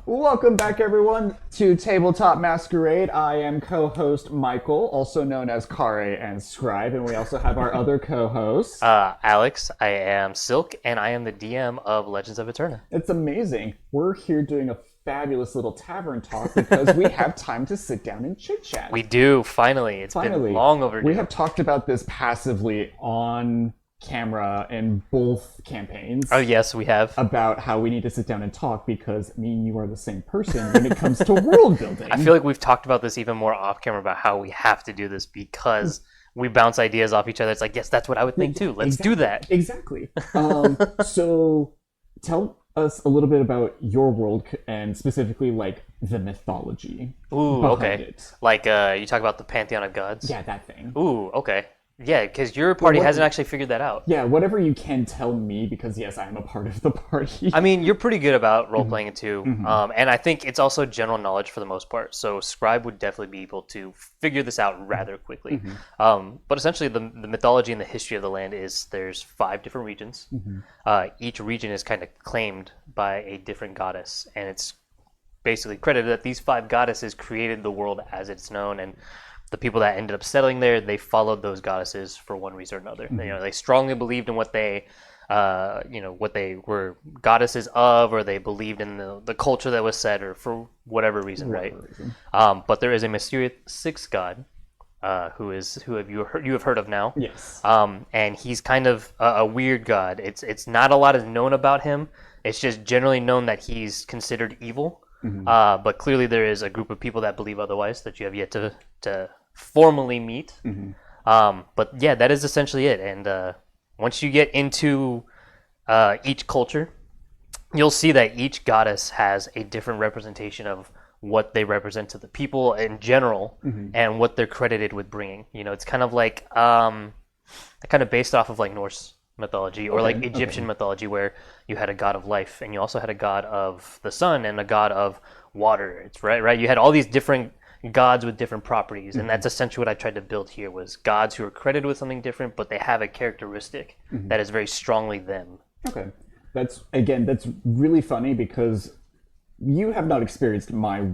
Welcome back, everyone, to Tabletop Masquerade. I am co-host Michael, also known as Kare and Scribe, and we also have our other co-host. Alex, I am Silk, and I am the DM of Legends of Eterna. It's amazing. We're here doing a fabulous little tavern talk because we have time to sit down and chit-chat. We do, finally. It's been long overdue. We have talked about this passively on camera in both campaigns. Oh, yes, we have. About how we need to sit down and talk because me and you are the same person when it comes to world building. I feel like we've talked about this even more off camera about how we have to do this because we bounce ideas off each other. It's like, yes, that's what I would think too. Let's do that. Exactly. So tell us a little bit about your world and specifically like the mythology. Ooh, okay. It. Like you talk about the Pantheon of Gods? Yeah, that thing. Ooh, okay. Yeah, because your party hasn't actually figured that out. Yeah, whatever you can tell me, because yes, I am a part of the party. I mean, you're pretty good about role-playing it too, and I think it's also general knowledge for the most part, so Scribe would definitely be able to figure this out rather quickly. But essentially, the mythology and the history of the land is there's 5 different regions. Each region is kind of claimed by a different goddess, and it's basically credited that these 5 goddesses created the world as it's known, and the people that ended up settling there, they followed those goddesses for one reason or another. They strongly believed in what they, what they were goddesses of, or they believed in the culture that was set, or for whatever reason, right? But there is a mysterious 6th god, who you have heard of now. Yes. And he's kind of a weird god. It's not a lot is known about him. It's just generally known that he's considered evil. But clearly there is a group of people that believe otherwise that you have yet to formally meet. But yeah, that is essentially it. And once you get into each culture, you'll see that each goddess has a different representation of what they represent to the people in general and what they're credited with bringing. It's kind of like kind of based off of like Norse mythology or like Egyptian mythology, where you had a god of life and you also had a god of the sun and a god of water. It's right. You had all these different gods with different properties, and that's essentially what I tried to build here, was gods who are credited with something different, but they have a characteristic that is very strongly them. Okay. That's really funny because you have not experienced my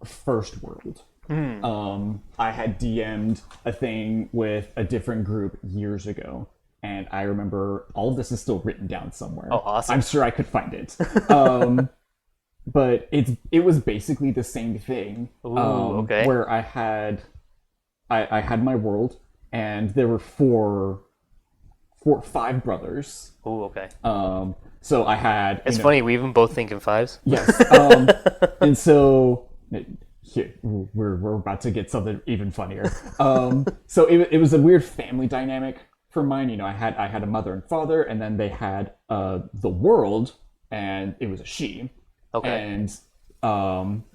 first world. I had DM'd a thing with a different group years ago, and I remember all of this is still written down somewhere. Oh, awesome. I'm sure I could find it. But it was basically the same thing. Ooh, okay. Where I had my world, and there were 5 brothers. Ooh, okay. So I had. It's funny, we even both think in 5s. Yes. And so here, we're about to get something even funnier. So it was a weird family dynamic for mine. I had a mother and father, and then they had the world, and it was a she. Okay. And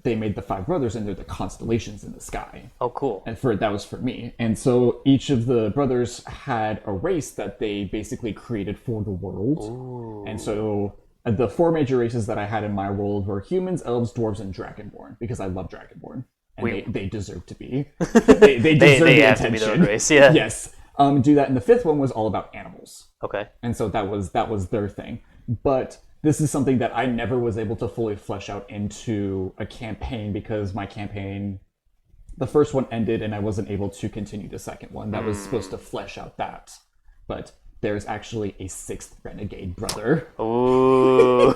they made the 5 brothers, and they're the constellations in the sky. Oh, cool. And that was for me. And so each of the brothers had a race that they basically created for the world. Ooh. And so the 4 major races that I had in my world were humans, elves, dwarves, and dragonborn, because I love dragonborn. And they deserve to be. They deserve they the have attention. to be their own race, yeah. Yes. Do that. And the 5th one was all about animals. Okay. And so that was their thing. But this is something that I never was able to fully flesh out into a campaign, because my campaign, the first one ended and I wasn't able to continue the second one. That was supposed to flesh out that. But there's actually a 6th renegade brother. Ooh.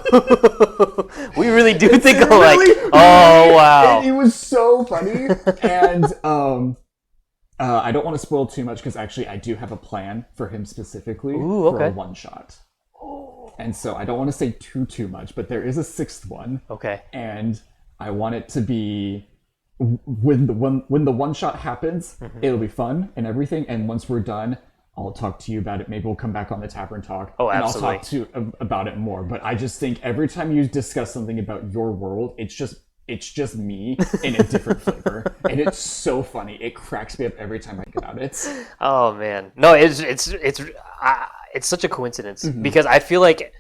We really do think alike. Oh, wow. It was so funny. And I don't want to spoil too much, because actually I do have a plan for him specifically. Ooh, okay. For a one-shot. And so I don't want to say too much, but there is a 6th one. Okay. And I want it to be when the one shot happens, it'll be fun and everything. And once we're done, I'll talk to you about it. Maybe we'll come back on the tavern talk. Oh, And absolutely. I'll talk to about it more. But I just think every time you discuss something about your world, it's just me in a different flavor, and it's so funny. It cracks me up every time I think about it. Oh man, no, it's such a coincidence, because I feel like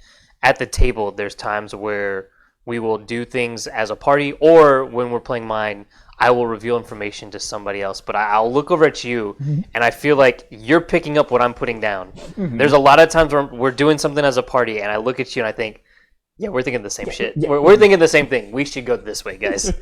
at the table there's times where we will do things as a party, or when we're playing mine, I will reveal information to somebody else, but I'll look over at you and I feel like you're picking up what I'm putting down. There's a lot of times where we're doing something as a party and I look at you and I think, Yeah, we're thinking the same shit. yeah. We're thinking the same thing. We should go this way, guys.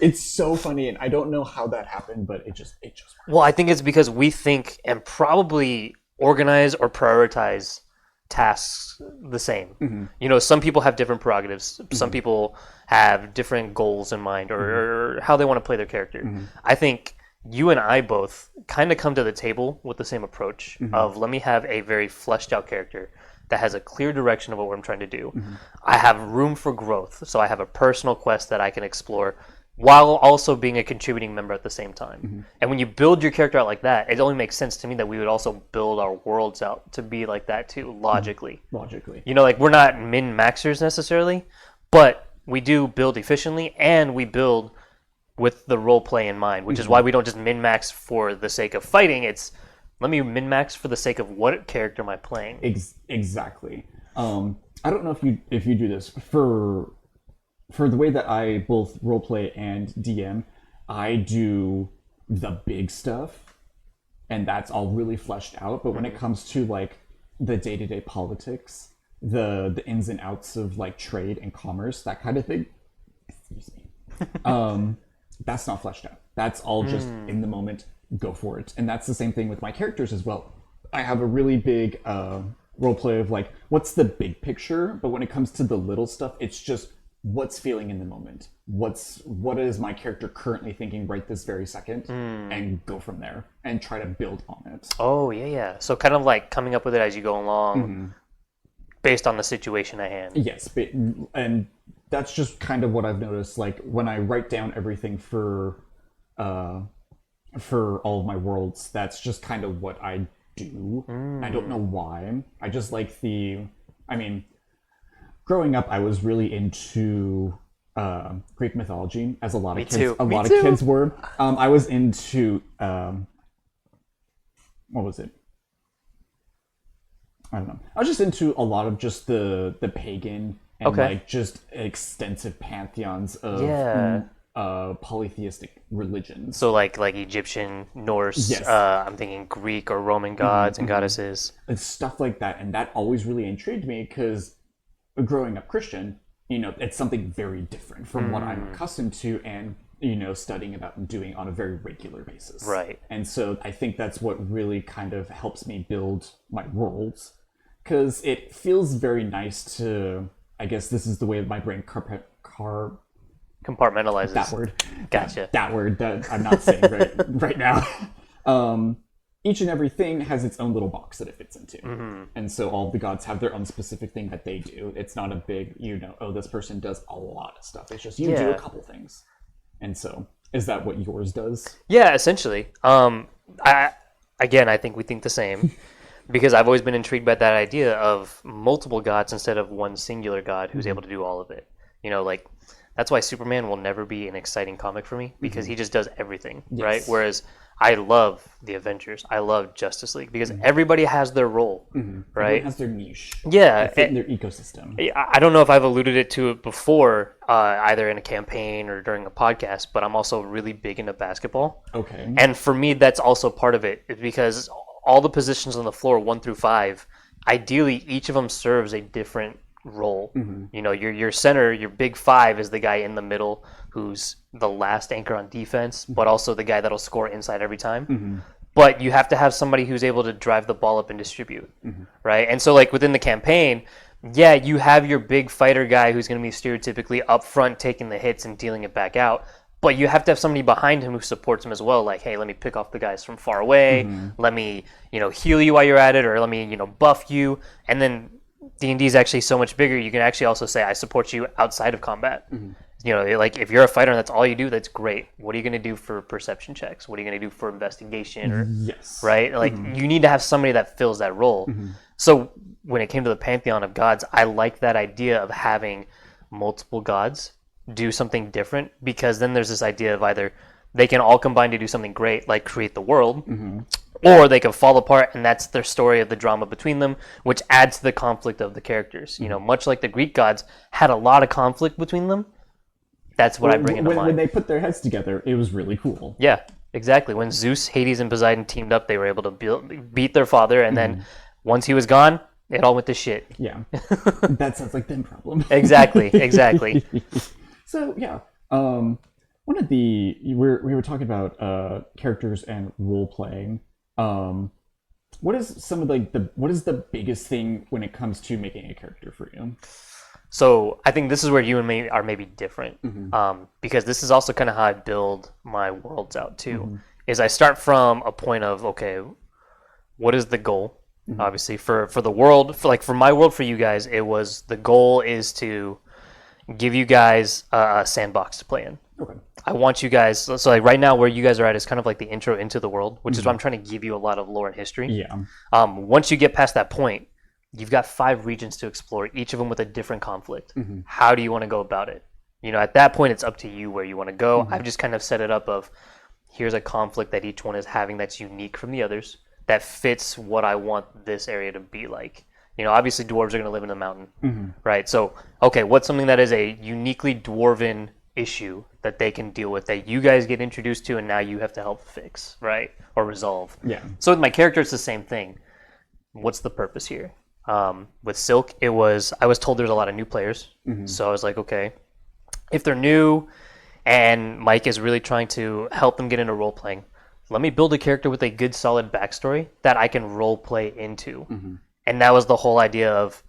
It's so funny, and I don't know how that happened, but it just worked. Well, I think it's because we think and probably organize or prioritize tasks the same. You know, some people have different prerogatives. Some people have different goals in mind or how they want to play their character. I think you and I both kind of come to the table with the same approach of let me have a very fleshed out character that has a clear direction of what I'm trying to do. I have room for growth, so I have a personal quest that I can explore while also being a contributing member at the same time. And when you build your character out like that, it only makes sense to me that we would also build our worlds out to be like that too, logically. You know, like we're not min-maxers necessarily, but we do build efficiently and we build with the role play in mind, which is why we don't just min-max for the sake of fighting. It's let me min-max for the sake of what character am I playing. Exactly. I don't know if you do this for the way that I both roleplay and DM. I do the big stuff, and that's all really fleshed out. But when it comes to like the day-to-day politics, the ins and outs of like trade and commerce, that kind of thing, excuse me, that's not fleshed out. That's all just in the moment. Go for it. And that's the same thing with my characters as well. I have a really big roleplay of like, what's the big picture? But when it comes to the little stuff, it's just what's feeling in the moment. What is my character currently thinking right this very second? And go from there and try to build on it. Oh, yeah. So kind of like coming up with it as you go along based on the situation at hand. Yes. And that's just kind of what I've noticed. Like when I write down everything for all of my worlds, that's just kind of what I do. I don't know why. I just like growing up, I was really into Greek mythology, as a lot of kids were. I was into what was it? I don't know. I was just into a lot of just the pagan and like just extensive pantheons of polytheistic religions. So like Egyptian, Norse, Yes. I'm thinking Greek or Roman gods and goddesses. And stuff like that. And that always really intrigued me because growing up Christian, you know, it's something very different from what I'm accustomed to and, you know, studying about and doing on a very regular basis. Right. And so I think that's what really kind of helps me build my worlds, because it feels very nice to, I guess this is the way my brain Compartmentalizes. that word. Gotcha. That word that I'm not saying right now. Each and everything has its own little box that it fits into. And so all the gods have their own specific thing that they do. It's not a big, you know, oh, this person does a lot of stuff. It's just you do a couple things. And so is that what yours does? Yeah, essentially. I think we think the same because I've always been intrigued by that idea of multiple gods instead of one singular god who's able to do all of it. You know, like that's why Superman will never be an exciting comic for me because he just does everything, right? Whereas I love the Avengers. I love Justice League because everybody has their role, right? Everyone has their niche. Yeah. They fit in their ecosystem. I don't know if I've alluded to it before, either in a campaign or during a podcast, but I'm also really big into basketball. Okay. And for me, that's also part of it because all the positions on the floor, 1 through 5, ideally each of them serves a different role. You know, your center, your big 5 is the guy in the middle who's the last anchor on defense, but also the guy that'll score inside every time. But you have to have somebody who's able to drive the ball up and distribute, right? And so like within the campaign, yeah, you have your big fighter guy who's going to be stereotypically up front taking the hits and dealing it back out. But you have to have somebody behind him who supports him as well. Like, hey, let me pick off the guys from far away. Let me, you know, heal you while you're at it, or let me, you know, buff you. And then D&D is actually so much bigger. You can actually also say, I support you outside of combat. You know, like if you're a fighter and that's all you do, that's great. What are you going to do for perception checks? What are you going to do for investigation? Or, right? Like you need to have somebody that fills that role. So when it came to the pantheon of gods, I like that idea of having multiple gods do something different, because then there's this idea of either they can all combine to do something great, like create the world, or they can fall apart, and that's their story of the drama between them, which adds to the conflict of the characters. You know, much like the Greek gods had a lot of conflict between them. That's what I bring into mind. When they put their heads together, it was really cool. Yeah, exactly. When Zeus, Hades, and Poseidon teamed up, they were able to beat their father, and then once he was gone, It all went to shit. Yeah, that sounds like them problem. Exactly. So yeah, one of the we were talking about characters and role playing. What is some of like the what is the biggest thing when it comes to making a character for you? So I think this is where you and me are maybe different, because this is also kind of how I build my worlds out too. Is I start from a point of, okay, what is the goal? Obviously, for the world, for my world, for you guys, it was the goal is to give you guys a sandbox to play in. Okay. I want you guys, so like right now where you guys are at is kind of like the intro into the world, which is why I'm trying to give you a lot of lore and history. Yeah. Once you get past that point, you've got 5 regions to explore, each of them with a different conflict. How do you want to go about it? You know, at that point, it's up to you where you want to go. I've just kind of set it up of, here's a conflict that each one is having that's unique from the others, that fits what I want this area to be like. You know, obviously dwarves are going to live in the mountain, right? So, okay, what's something that is a uniquely dwarven issue that they can deal with, that you guys get introduced to and now you have to help fix, right? Or resolve. Yeah. So with my character, it's the same thing. What's the purpose here? With Silk, I was told there's a lot of new players. So I was like, okay, if they're new and Mike is really trying to help them get into role playing, let me build a character with a good solid backstory that I can role play into. And that was the whole idea of,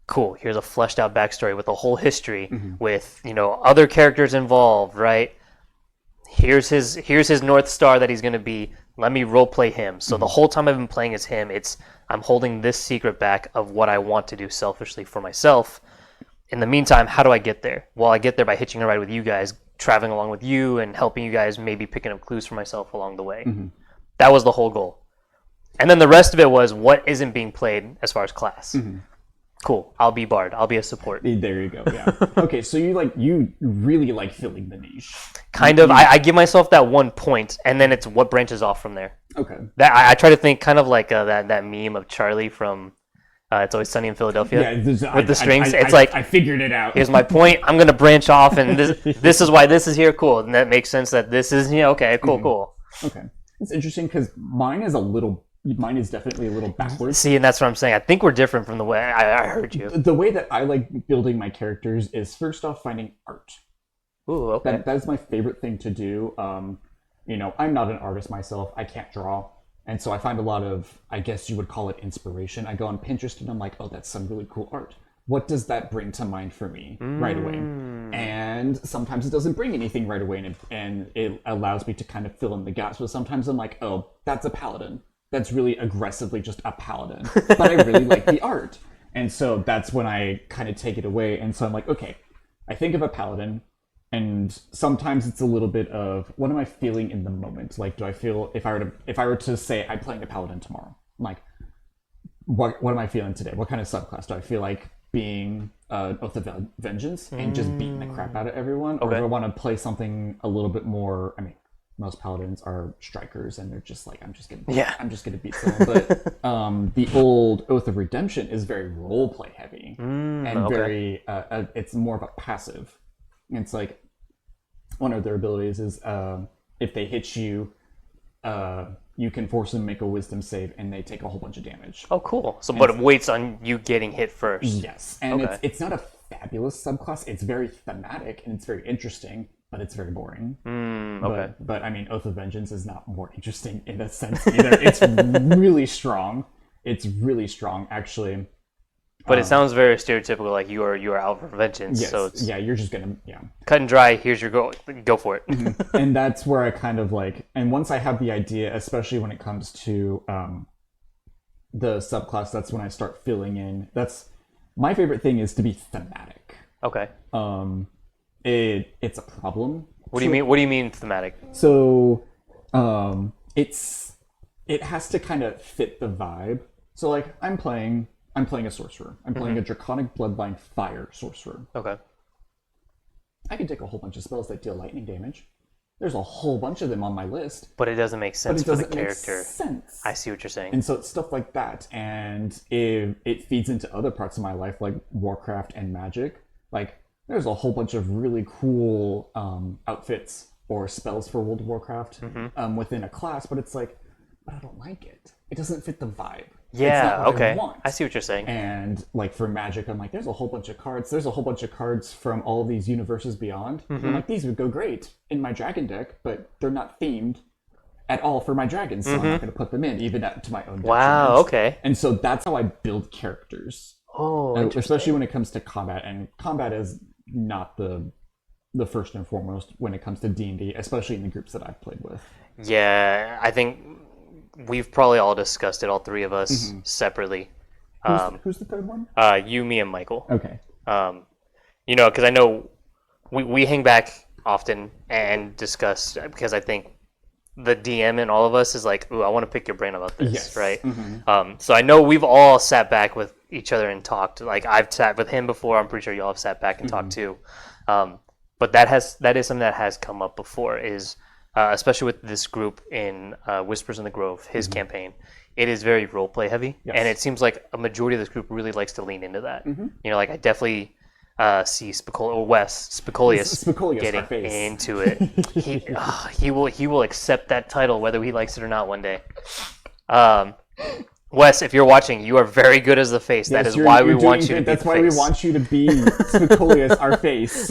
cool, here's a fleshed out backstory with a whole history with, you know, other characters involved, right? Here's his North Star that he's going to be. Let me role play him. So the whole time I've been playing as him, I'm holding this secret back of what I want to do selfishly for myself. In the meantime, how do I get there? Well, I get there by hitching a ride with you guys, traveling along with you and helping you guys, maybe picking up clues for myself along the way. That was the whole goal. And then the rest of it was what isn't being played as far as class. Cool. I'll be Bard. I'll be a support. There you go. Yeah. Okay, so you really like filling the niche. Kind of. I give myself that one point, and then it's what branches off from there. Okay. That I try to think kind of like that meme of Charlie from It's Always Sunny in Philadelphia. Yeah, with the strings. It's I figured it out. Here's my point. I'm gonna branch off, and this is why this is here. Cool, and that makes sense. That this is okay. Cool. Okay, it's interesting because mine is definitely a little backwards. See, and that's what I'm saying. I think we're different from the way I heard you. The way that I like building my characters is first off finding art. Ooh, okay. That is my favorite thing to do. You know, I'm not an artist myself. I can't draw. And so I find a lot of, I guess you would call it inspiration. I go on Pinterest and I'm like, oh, that's some really cool art. What does that bring to mind for me right away? And sometimes it doesn't bring anything right away, and it allows me to kind of fill in the gaps. But sometimes I'm like, oh, that's a paladin. That's really aggressively just a paladin. But I really like the art. And so that's when I kind of take it away. And so I'm like, okay, I think of a paladin, and sometimes it's a little bit of, what am I feeling in the moment? Like, do I feel, if I were to say I'm playing a paladin tomorrow, I'm like, what am I feeling today? What kind of subclass? Do I feel like being Oath of Vengeance and just beating the crap out of everyone? Or do I want to play something a little bit more, I mean, most paladins are strikers and they're just like, I'm just gonna beat someone. But the old Oath of Redemption is very role play heavy and very it's more of a passive. It's like one of their abilities is if they hit you, you can force them to make a wisdom save and they take a whole bunch of damage. Oh, cool. So, but it waits on you getting hit first. Yes, and it's not a fabulous subclass. It's very thematic and it's very interesting, but it's very boring. But I mean, Oath of Vengeance is not more interesting in a sense either. It's really strong. It's really strong, actually. But it sounds very stereotypical, like you are out for vengeance. Yes, so it's you're just gonna cut and dry. Here's your goal. Go for it. And that's where I kind of like. And once I have the idea, especially when it comes to the subclass, that's when I start filling in. That's my favorite thing is to be thematic. Okay. It's a problem. What do you mean? What do you mean thematic? So, it has to kind of fit the vibe. So, like, I'm playing a sorcerer. I'm playing a Draconic Bloodline Fire sorcerer. Okay. I can take a whole bunch of spells that deal lightning damage. There's a whole bunch of them on my list. But it doesn't make sense for the character. Make sense. I see what you're saying. And so it's stuff like that. And it feeds into other parts of my life, like Warcraft and Magic. Like, there's a whole bunch of really cool outfits or spells for World of Warcraft within a class, but it's like, but I don't like it. It doesn't fit the vibe. Yeah, not what okay. I want. I see what you're saying. And like for Magic, I'm like, there's a whole bunch of cards. There's a whole bunch of cards from all these universes beyond. Mm-hmm. I'm like, these would go great in my dragon deck, but they're not themed at all for my dragons, so I'm not going to put them in, even to my own detriment. Wow, okay. And so that's how I build characters. Oh, Especially when it comes to combat, and combat is not the first and foremost when it comes to D&D, especially in the groups that I've played with. yeah, I think we've probably all discussed it, all three of us, separately. Who's the third one? You, me, and Michael. Okay. You know, because I know we hang back often and discuss, because I think the DM in all of us is like, ooh, I want to pick your brain about this, Yes. right? So I know we've all sat back with each other and talked. Like, I've sat with him before. I'm pretty sure y'all have sat back and talked too. But that is something that has come up before, is especially with this group in Whispers in the Grove, his campaign. It is very roleplay heavy, and it seems like a majority of this group really likes to lean into that. You know, like I definitely see Spicolius Spicolius, getting our face. into it. He will accept that title whether he likes it or not one day. Wes, if you're watching, you are very good as the face. That is why we want you to be That's the why face. we want you to be Spicolius, our face.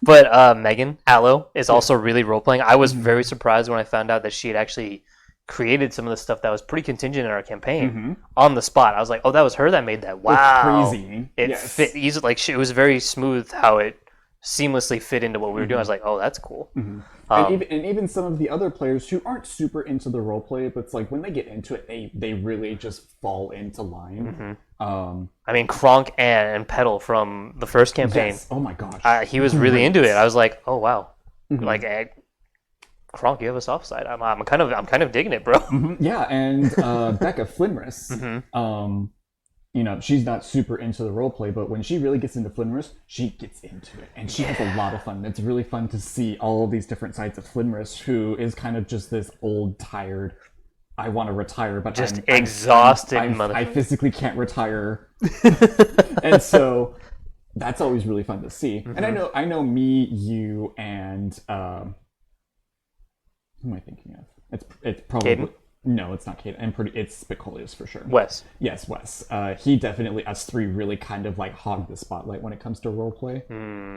But Megan Allo is also really role playing. I was very surprised when I found out that she had actually created some of the stuff that was pretty contingent in our campaign on the spot. I was like, oh, that was her that made that. Wow, crazy. It Yes. fit easily. Like it was very smooth how it seamlessly fit into what we were doing. I was like, oh, that's cool. And even some of the other players who aren't super into the roleplay, but it's like when they get into it, they really just fall into line. I mean, Kronk and Petal from the first campaign. Yes. Oh my gosh. He was really into it. I was like, oh wow, like Kronk, you have a soft side. I'm kind of digging it, bro. Yeah, and Becca Flinris, you know, she's not super into the roleplay, but when she really gets into Flinris, she gets into it, and she has a lot of fun. It's really fun to see all these different sides of Flinris, who is kind of just this old, tired, I want to retire, but Just exhausted I physically can't retire. And so that's always really fun to see. And I know me, you, and who am I thinking of? It's probably Caden? No, it's not Caden. It's Spicolius for sure. Wes. Yes, Wes. He definitely, us three, really kind of like hog the spotlight when it comes to roleplay.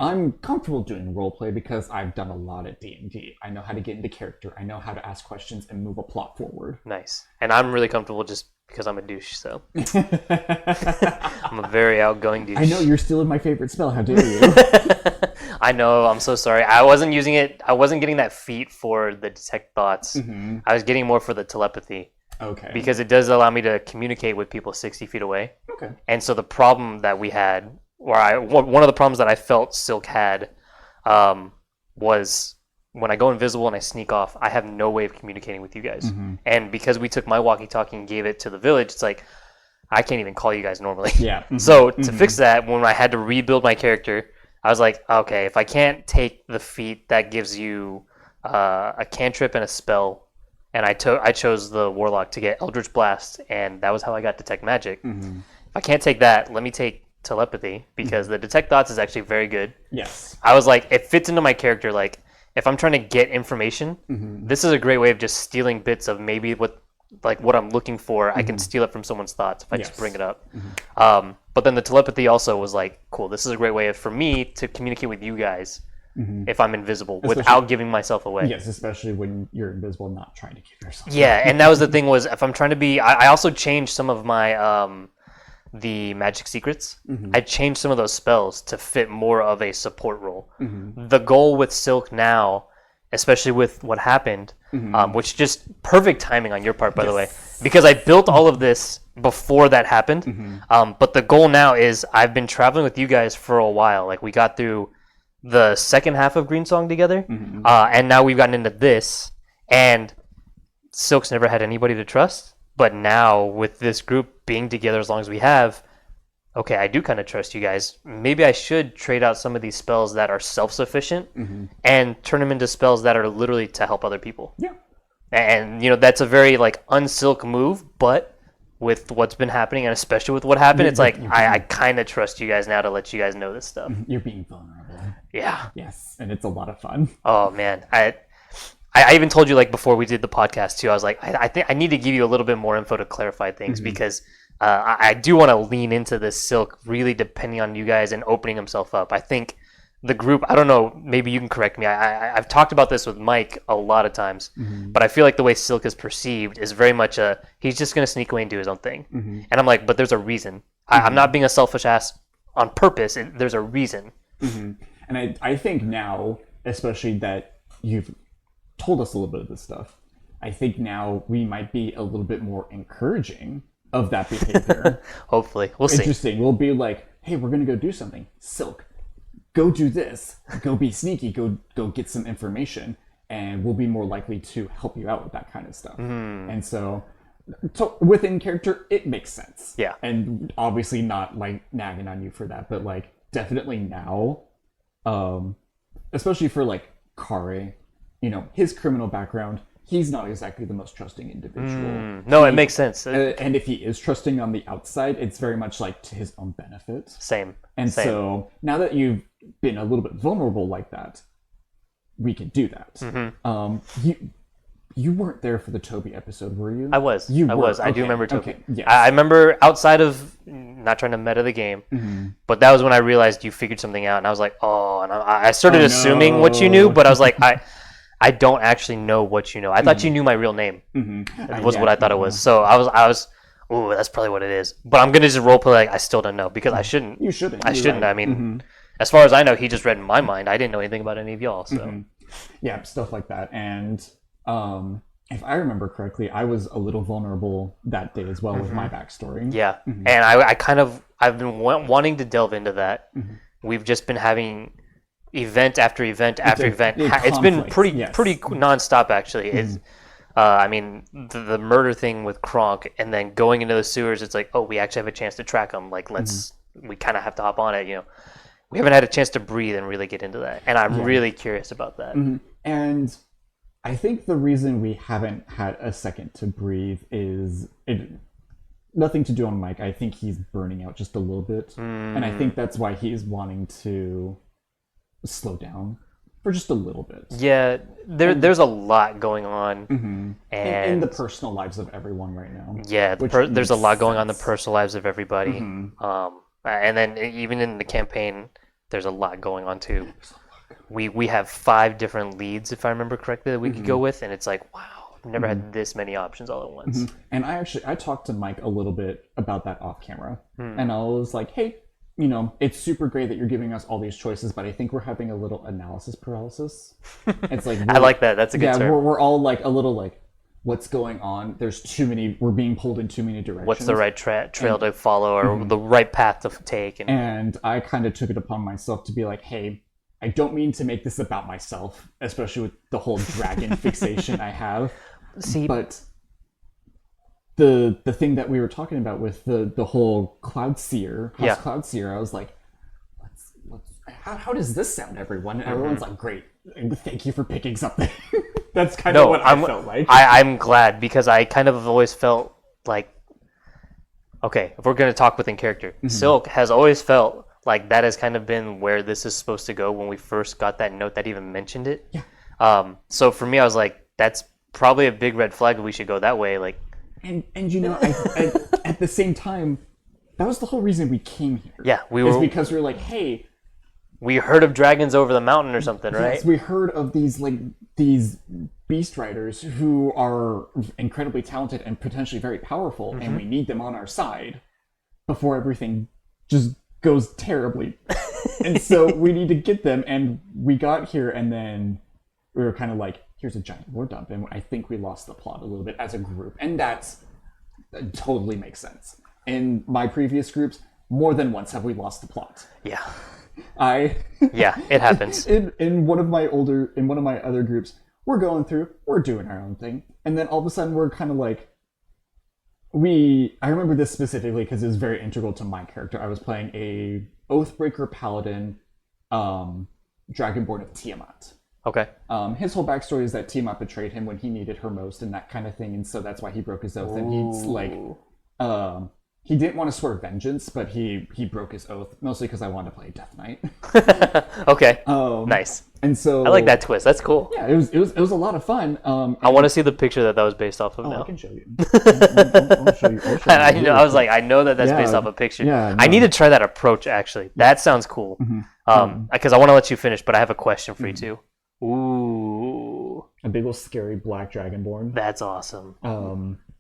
I'm comfortable doing roleplay because I've done a lot at D&D. I know how to get into character. I know how to ask questions and move a plot forward. Nice. And I'm really comfortable just because I'm a douche, so. I'm a very outgoing douche. I know you're stealing my favorite spell. How dare you? I know, I'm so sorry. I wasn't using it. I wasn't getting that feat for the detect thoughts. I was getting more for the telepathy. Okay. Because it does allow me to communicate with people 60 feet away. Okay. And so the problem that we had, one of the problems that I felt Silk had, was when I go invisible and I sneak off, I have no way of communicating with you guys. And because we took my walkie-talkie and gave it to the village, it's like, I can't even call you guys normally. Yeah. So to fix that, when I had to rebuild my character, I was like, okay, if I can't take the feat that gives you a cantrip and a spell, and I chose the Warlock to get Eldritch Blast, and that was how I got Detect Magic. If I can't take that, let me take Telepathy, because the Detect Thoughts is actually very good. Yes. I was like, it fits into my character. Like, if I'm trying to get information, this is a great way of just stealing bits of maybe what I'm looking for. I can steal it from someone's thoughts if I just bring it up. But then the telepathy also was like, cool, this is a great way for me to communicate with you guys if I'm invisible without giving myself away. Yes, especially when you're invisible, not trying to give yourself. Yeah, and that was the thing, was if I'm trying to be, I also changed some of my the magic secrets. I changed some of those spells to fit more of a support role. The goal with Silk now, especially with what happened, which just perfect timing on your part, by the way, because I built all of this before that happened. But the goal now is, I've been traveling with you guys for a while. Like, we got through the second half of Green Song together, and now we've gotten into this, and Silk's never had anybody to trust. But now, with this group being together as long as we have, okay, I do kind of trust you guys. Maybe I should trade out some of these spells that are self-sufficient and turn them into spells that are literally to help other people. Yeah. And, you know, that's a very, like, unsilk move, but with what's been happening, and especially with what happened, it's like, I kind of trust you guys now to let you guys know this stuff. You're being vulnerable. Yeah. Yes, and it's a lot of fun. Oh, man. I even told you like before we did the podcast too. I was like, I think I need to give you a little bit more info to clarify things because I do want to lean into this Silk, really depending on you guys and opening himself up. I think the group. I don't know. Maybe you can correct me. I've talked about this with Mike a lot of times, but I feel like the way Silk is perceived is very much he's just gonna sneak away and do his own thing. And I'm like, but there's a reason. I'm not being a selfish ass on purpose. There's a reason. And I think now, especially that you've told us a little bit of this stuff, I think now we might be a little bit more encouraging of that behavior. Hopefully, we'll see. Interesting. We'll be like, hey, we're gonna go do something. Silk, go do this. Go be sneaky. Go get some information, and we'll be more likely to help you out with that kind of stuff. And so within character, it makes sense. Yeah. And obviously not like nagging on you for that, but like definitely now, especially for like Kare, his criminal background, he's not exactly the most trusting individual. No, it makes sense. And if he is trusting on the outside, it's very much like to his own benefit. Same. So now that you've been a little bit vulnerable like that, we can do that. You weren't there for the Toby episode, were you? I was. You I were. was. I do Okay. remember Toby. Okay. Yes. I remember outside of not trying to meta the game, but that was when I realized you figured something out, and I was like, oh, and I started assuming what you knew, but I was like, I don't actually know what you know. I thought you knew my real name. Was what I thought it was. So I was. Ooh, that's probably what it is. But I'm gonna just roleplay like I still don't know because I shouldn't. You shouldn't. I You're shouldn't. right. I mean, as far as I know, he just read in my mind. I didn't know anything about any of y'all. So Yeah, stuff like that. And if I remember correctly, I was a little vulnerable that day as well with my backstory. yeah, and I've been wanting to delve into that. We've just been having event after event after event. It's been conflict, pretty yes. nonstop actually. It's I mean the murder thing with Kronk, and then going into the sewers. It's like, oh, we actually have a chance to track him. Like we kind of have to hop on it. We haven't had a chance to breathe and really get into that, and I'm really curious about that. And I think the reason we haven't had a second to breathe is nothing to do on Mike. I think he's burning out just a little bit. And I think that's why he's wanting to slow down for just a little bit. Yeah, there's a lot going on, and In the personal lives of everyone right now. yeah, which there's a makes lot going on in the sense. personal lives of everybody. And then even in the campaign, there's a lot going on too. We have 5 different leads, if I remember correctly, that we could go with, and it's like, wow, I've never had this many options all at once. And I talked to Mike a little bit about that off camera. And I was like, hey, it's super great that you're giving us all these choices, but I think we're having a little analysis paralysis. It's like I like that. That's a good term. We're all like a little like, what's going on? There's too many. We're being pulled in too many directions. What's the right trail to follow, or the right path to take? And I kind of took it upon myself to be like, hey, I don't mean to make this about myself, especially with the whole dragon fixation I have. See, But the thing that we were talking about with the whole Cloudseer, House Cloudseer, I was like, how does this sound, everyone? And everyone's like, great, thank you for picking something. That's kind of what I felt like. I'm glad, because I kind of have always felt like, okay, if we're going to talk within character, Silk has always felt like that has kind of been where this is supposed to go when we first got that note that even mentioned it. Yeah. So for me, I was like, that's probably a big red flag if we should go that way. Like, And at the same time, that was the whole reason we came here. yeah, Is because we were like, hey, we heard of dragons over the mountain or something, right? yes, we heard of these beast riders who are incredibly talented and potentially very powerful, and we need them on our side before everything just goes terribly. And so we need to get them, and we got here, and then we were kind of like, here's a giant war dump, and I think we lost the plot a little bit as a group, and that totally makes sense. In my previous groups, more than once have we lost the plot. Yeah. Yeah, it happens. In one of my other groups, we're going through, we're doing our own thing, and then all of a sudden we're kind of like, I remember this specifically because it was very integral to my character. I was playing a Oathbreaker Paladin, Dragonborn of Tiamat. Okay. His whole backstory is that Tiamat betrayed him when he needed her most and that kind of thing, and so that's why he broke his oath. And he's like, he didn't want to swear vengeance, but he broke his oath mostly because I wanted to play Death Knight. Okay. Nice. And so I like that twist. That's cool. Yeah, it was a lot of fun. I want to see the picture that was based off of now. I can show you. I'll show you. I know. I was like, I know that that's based off a picture. Yeah, I no. need to try that approach. Actually, that sounds cool. Because I want to let you finish, but I have a question for you too. Ooh, A big old scary black dragonborn. that's awesome.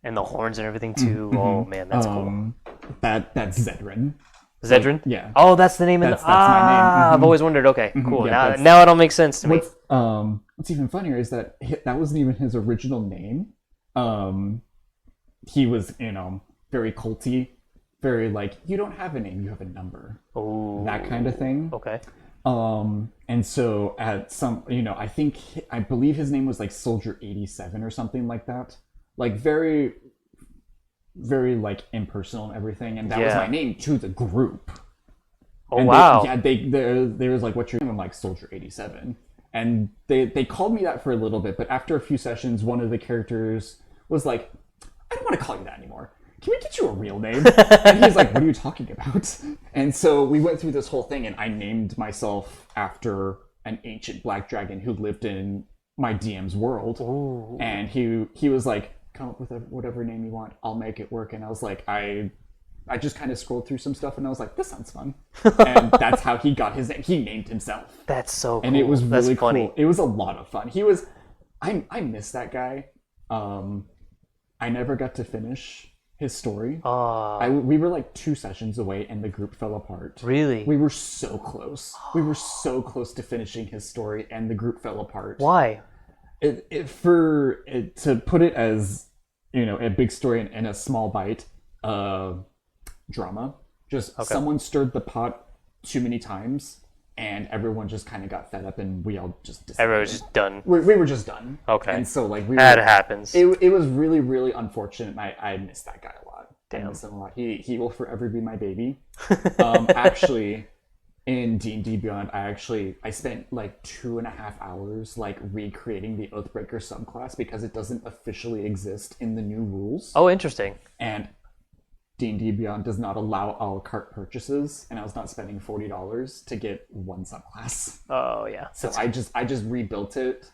And the horns and everything too. Oh man, that's cool. That's Zedrin. Zedrin? Yeah. Oh, that's the name. That's my name. I've always wondered. Okay, cool. Yeah, Now it all makes sense to me. What's even funnier is that that wasn't even his original name. He was, very culty, very like, you don't have a name, you have a number. Ooh. That kind of thing. Okay. And so at some, I believe his name was like Soldier 87 or something like that. Like very, very like impersonal and everything. And that was my name to the group. Oh, and wow. They was like, what's your name? I'm like, Soldier 87. And they called me that for a little bit, but after a few sessions, one of the characters was like, I don't want to call you that anymore. Can we get you a real name? And he's like, what are you talking about? And so we went through this whole thing, and I named myself after an ancient black dragon who lived in my DM's world. Ooh. And he was like, come up with whatever name you want. I'll make it work. And I was like, I just kind of scrolled through some stuff, and I was like, this sounds fun. And that's how he got his name. He named himself. That's so cool. And it was really funny. cool. It was a lot of fun. I miss that guy. I never got to finish his story. We were like 2 sessions away, and the group fell apart. Really? We were so close. We were so close to finishing his story, and the group fell apart. Why? To put it as, a big story in a small bite, drama. Just someone stirred the pot too many times, and everyone just kind of got fed up, and we all just decided. Everyone was just done. We were just done. Okay. And so that happens. It was really, really unfortunate. And I miss that guy a lot. Damn. I miss him a lot. He will forever be my baby. Actually, in D&D Beyond, I spent like 2.5 hours like recreating the Oathbreaker subclass because it doesn't officially exist in the new rules. Oh, interesting. And D&D Beyond does not allow a la carte purchases, and I was not spending $40 to get one subclass. Oh yeah. So I just rebuilt it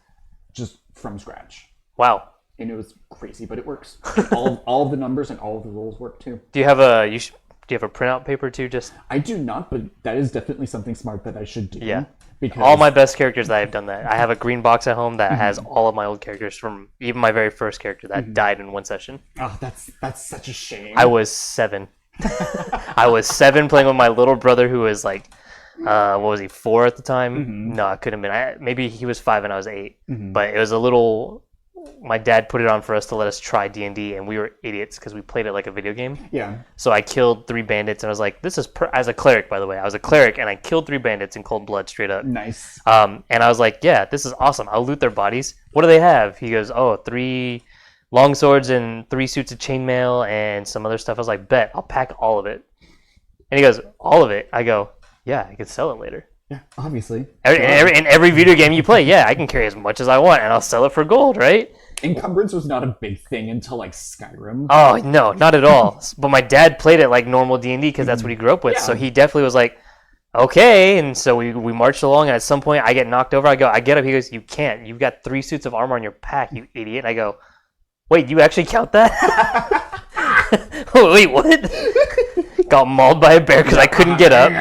just from scratch. Wow. And it was crazy, but it works. all of the numbers and all of the rules work too. Do you have a printout paper too? Just I do not, but that is definitely something smart that I should do. Yeah. Because all my best characters that I've done that. I have a green box at home that has all of my old characters from even my very first character that died in one session. Oh, that's such a shame. I was 7. I was 7 playing with my little brother who was like, what was he, 4 at the time? No, it couldn't have been. Maybe he was 5 and I was 8. But it was a little. My dad put it on for us to let us try D&D, and we were idiots because we played it like a video game. Yeah. So I killed 3 bandits, and I was like, "This is as a cleric, by the way. I was a cleric, and I killed 3 bandits in cold blood, straight up." Nice. And I was like, "Yeah, this is awesome. I'll loot their bodies. What do they have?" He goes, "Oh, 3 long swords and 3 suits of chainmail and some other stuff." I was like, "Bet, I'll pack all of it." And he goes, "All of it?" I go, "Yeah, I could sell it later." Yeah, obviously. In every video game you play, yeah, I can carry as much as I want, and I'll sell it for gold, right? Encumbrance was not a big thing until like Skyrim. Oh no, not at all. But my dad played it like normal D&D because that's what he grew up with. Yeah. So he definitely was like, okay. And so we marched along, and at some point I get knocked over. I get up. He goes, "You can't. You've got 3 suits of armor on your pack, you idiot." And I go, "Wait, you actually count that?" Wait, what? Got mauled by a bear because I couldn't get up.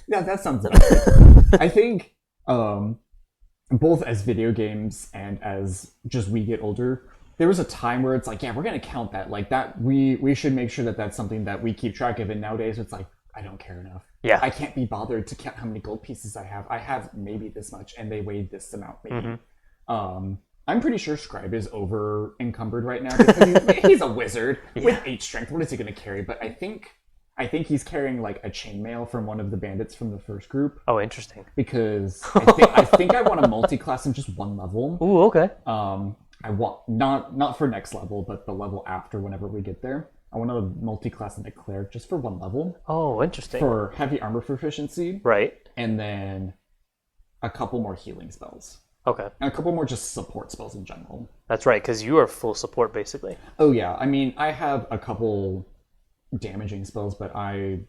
Yeah, that sounds about right. I think both as video games and as just we get older, there was a time where it's like, yeah, we're going to count that. Like that, we should make sure that that's something that we keep track of. And nowadays it's like, I don't care enough. Yeah. I can't be bothered to count how many gold pieces I have. I have maybe this much, and they weigh this amount maybe. I'm pretty sure Scribe is over encumbered right now because he's a wizard with 8 strength. What is he going to carry? But I think he's carrying like a chainmail from one of the bandits from the first group. Oh, interesting. Because I think I want to multi-class him just 1 level. Ooh, okay. I want not for next level, but the level after whenever we get there. I want to multi-class into cleric just for 1 level. Oh, interesting. For heavy armor proficiency. Right. And then a couple more healing spells. Okay. And a couple more just support spells in general. That's right, because you are full support basically. Oh yeah, I mean, I have a couple damaging spells, but I'm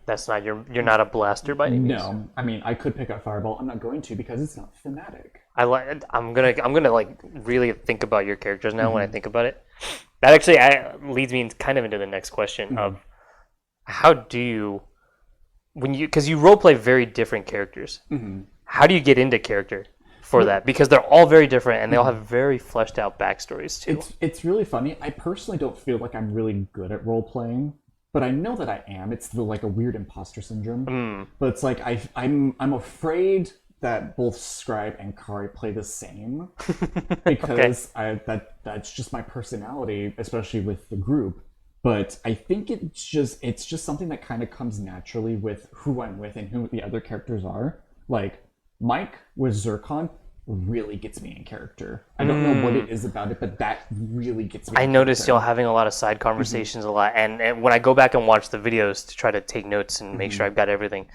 That's not you're not a blaster by any means. no. I mean, I could pick up Fireball. I'm not going to because it's not thematic. I'm gonna like really think about your characters now when I think about it. That actually leads me kind of into the next question of how do you because you role play very different characters. How do you get into character for that? Because they're all very different and they all have very fleshed out backstories too. It's really funny. I personally don't feel like I'm really good at role playing, but I know that I am. It's like a weird imposter syndrome. But it's like I'm afraid that both Scribe and Kari play the same because that's just my personality, especially with the group. But I think it's just something that kind of comes naturally with who I'm with and who the other characters are. Like Mike with Zircon really gets me in character. I don't know what it is about it, but that really gets me. I noticed y'all having a lot of side conversations a lot, and when I go back and watch the videos to try to take notes and make sure I've got everything,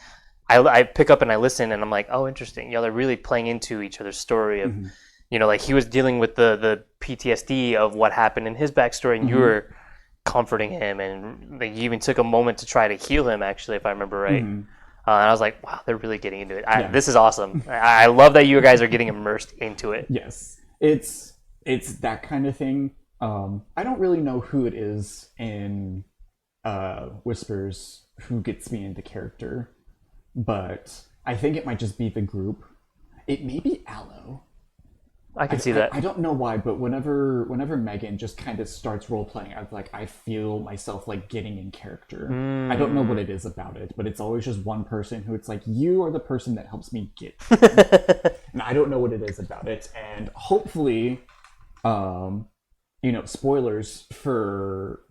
I pick up and I listen and I'm like, oh, interesting. Y'all are really playing into each other's story of, like he was dealing with the PTSD of what happened in his backstory, and you were comforting him, and like, you even took a moment to try to heal him. Actually, if I remember right. And I was like, wow, they're really getting into it. This is awesome. I love that you guys are getting immersed into it. Yes, it's that kind of thing. I don't really know who it is in Whispers who gets me into character, but I think it might just be the group. It may be Aloe. I can see that. I don't know why, but whenever Megan just kind of starts role playing, I feel myself like getting in character. I don't know what it is about it, but it's always just one person who it's like, you are the person that helps me get. And I don't know what it is about it, and hopefully, spoilers for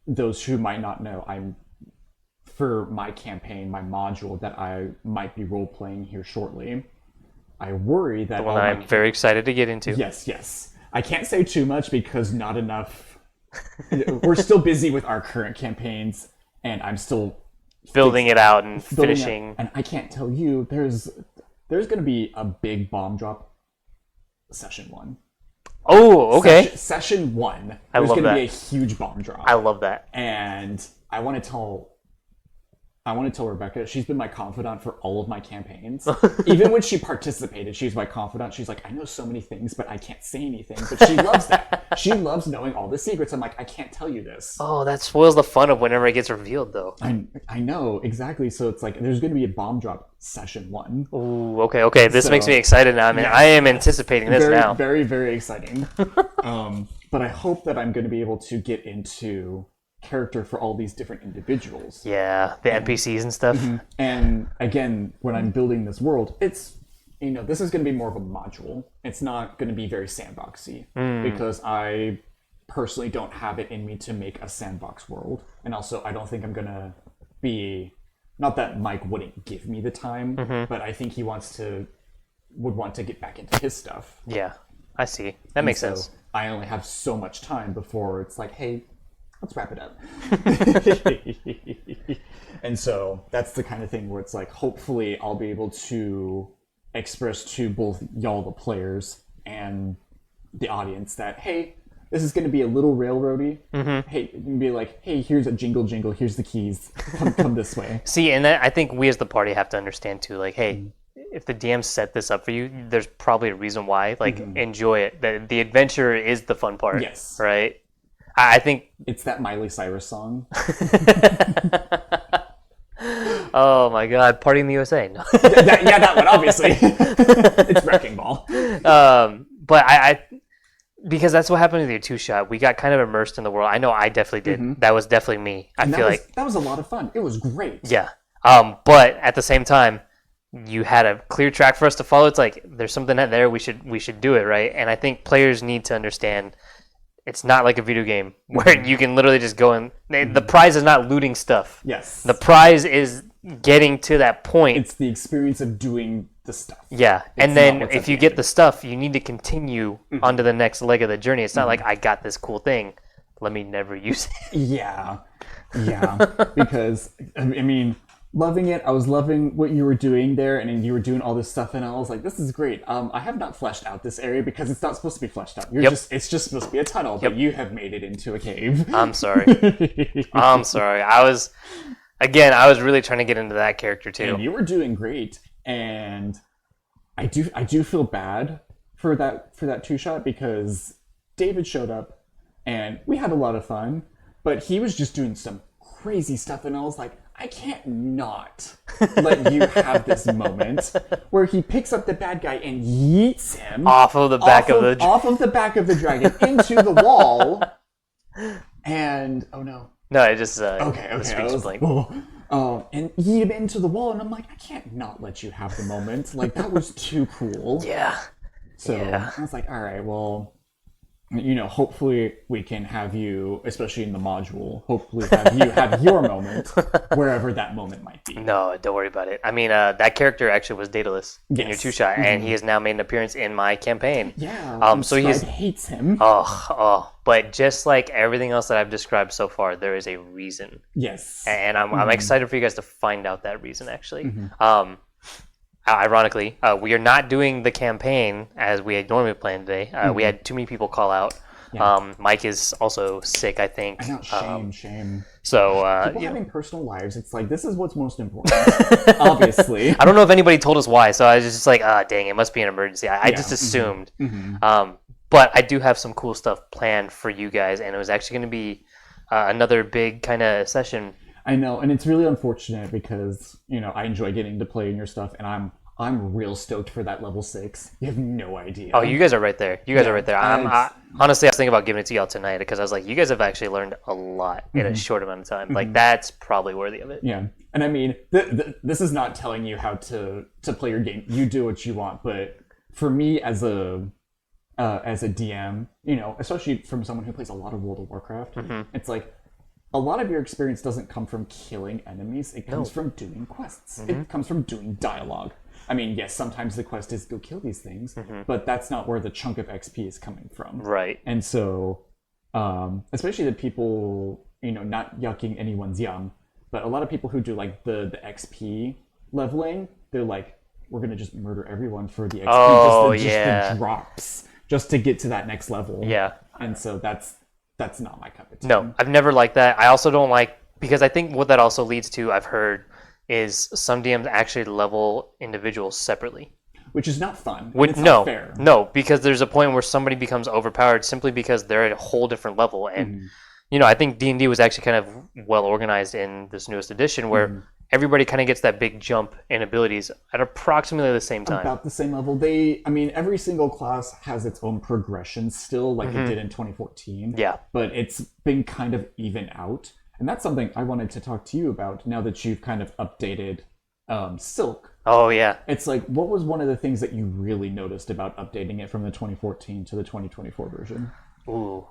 those who might not know, for my campaign, my module that I might be role playing here shortly. I worry that one I'm very excited to get into. Yes. I can't say too much because not enough. We're still busy with our current campaigns, and I'm still building it out and finishing. And I can't tell you, there's going to be a big bomb drop session 1. Oh, okay. Session 1. I love that. There's going to be a huge bomb drop. I love that. And I want to tell Rebecca, she's been my confidant for all of my campaigns. Even when she participated, she's my confidant. She's like, I know so many things, but I can't say anything. But she loves that. She loves knowing all the secrets. I'm like, I can't tell you this. Oh, that spoils the fun of whenever it gets revealed, though. I know, exactly. So it's like, there's going to be a bomb drop session 1. Ooh, okay. This makes me excited now. I mean, I am anticipating this now. Very, very exciting. But I hope that I'm going to be able to get into character for all these different individuals. Yeah, the NPCs and stuff. And again, when I'm building this world, it's, this is going to be more of a module. It's not going to be very sandboxy because I personally don't have it in me to make a sandbox world. And also, I don't think I'm going to be, not that Mike wouldn't give me the time, but I think he would want to get back into his stuff. Yeah, I see. That makes sense. I only have so much time before it's like, hey, let's wrap it up. And so that's the kind of thing where it's like, hopefully I'll be able to express to both y'all, the players, and the audience that, hey, this is going to be a little railroady. Hey, you can be like, hey, here's a jingle, here's the keys. Come this way. See, and I think we as the party have to understand too, like, hey, if the DM set this up for you, there's probably a reason why. Like, enjoy it. The adventure is the fun part. Yes. Right? I think it's that Miley Cyrus song. Oh my God, Party in the USA. No. that one, obviously. It's Wrecking Ball. But I because that's what happened with your 2-shot. We got kind of immersed in the world. I know I definitely did. That was definitely me. I feel like that was a lot of fun. It was great. Yeah. But at the same time, you had a clear track for us to follow. It's like there's something out there. We should do it, right? And I think players need to understand. It's not like a video game where you can literally just go and the prize is not looting stuff. Yes. The prize is getting to that point. It's the experience of doing the stuff. Yeah. And then if you get the stuff, you need to continue onto the next leg of the journey. It's not like I got this cool thing. Let me never use it. Yeah. Because, I mean, loving it. I was loving what you were doing there, and then you were doing all this stuff, and I was like, "This is great." I have not fleshed out this area because it's not supposed to be fleshed out. It's just supposed to be a tunnel, but you have made it into a cave. I'm sorry. I'm sorry. I was really trying to get into that character too. And you were doing great, and I do feel bad for that two shot because David showed up, and we had a lot of fun, but he was just doing some crazy stuff, and I was like, I can't not let you have this moment where he picks up the bad guy and yeets him off of the back of the dragon into the wall, and oh no. No, it just Okay. the I screen's was blank. and yeet him into the wall, and I'm like, I can't not let you have the moment. Like that was too cool. Yeah. So I was like, all right, well, hopefully we can have you, especially in the module, hopefully have you have your moment wherever that moment might be. No, don't worry about it. I mean, that character actually was Daedalus in your two-shot, and he has now made an appearance in my campaign. Yeah. So he hates him. But just like everything else that I've described so far, there is a reason. Yes. And I'm excited for you guys to find out that reason, actually. Ironically, we are not doing the campaign as we had normally planned today. We had too many people call out. Yeah. Mike is also sick, I think. I know, shame. So, people having personal lives, it's like, this is what's most important, obviously. I don't know if anybody told us why, so I was just like, dang, it must be an emergency. I just assumed. But I do have some cool stuff planned for you guys, and it was actually going to be another big kind of session. I know, and it's really unfortunate because, I enjoy getting to play in your stuff, and I'm real stoked for that level 6. You have no idea. Oh, you guys are right there. Honestly, I was thinking about giving it to y'all tonight because I was like, you guys have actually learned a lot in a short amount of time. Like, that's probably worthy of it. Yeah. And I mean, this is not telling you how to play your game. You do what you want. But for me as a DM, especially from someone who plays a lot of World of Warcraft, it's like, a lot of your experience doesn't come from killing enemies. It comes from doing quests. It comes from doing dialogue. I mean, yes, sometimes the quest is go kill these things, but that's not where the chunk of XP is coming from. Right. And so, especially the people, not yucking anyone's yum, but a lot of people who do like the XP leveling, they're like, we're going to just murder everyone for the XP, just the drops, just to get to that next level. Yeah. And so that's not my cup of tea. No, I've never liked that. I also don't like, because I think what that also leads to, I've heard, is some DMs actually level individuals separately. Which is not fun. It's not fair. No, because there's a point where somebody becomes overpowered simply because they're at a whole different level. And, I think D&D was actually kind of well organized in this newest edition where everybody kind of gets that big jump in abilities at approximately the same time. About the same level. Every single class has its own progression still, like it did in 2014. Yeah. But it's been kind of even out. And that's something I wanted to talk to you about now that you've kind of updated Silk. Oh, yeah. It's like, what was one of the things that you really noticed about updating it from the 2014 to the 2024 version? Ooh.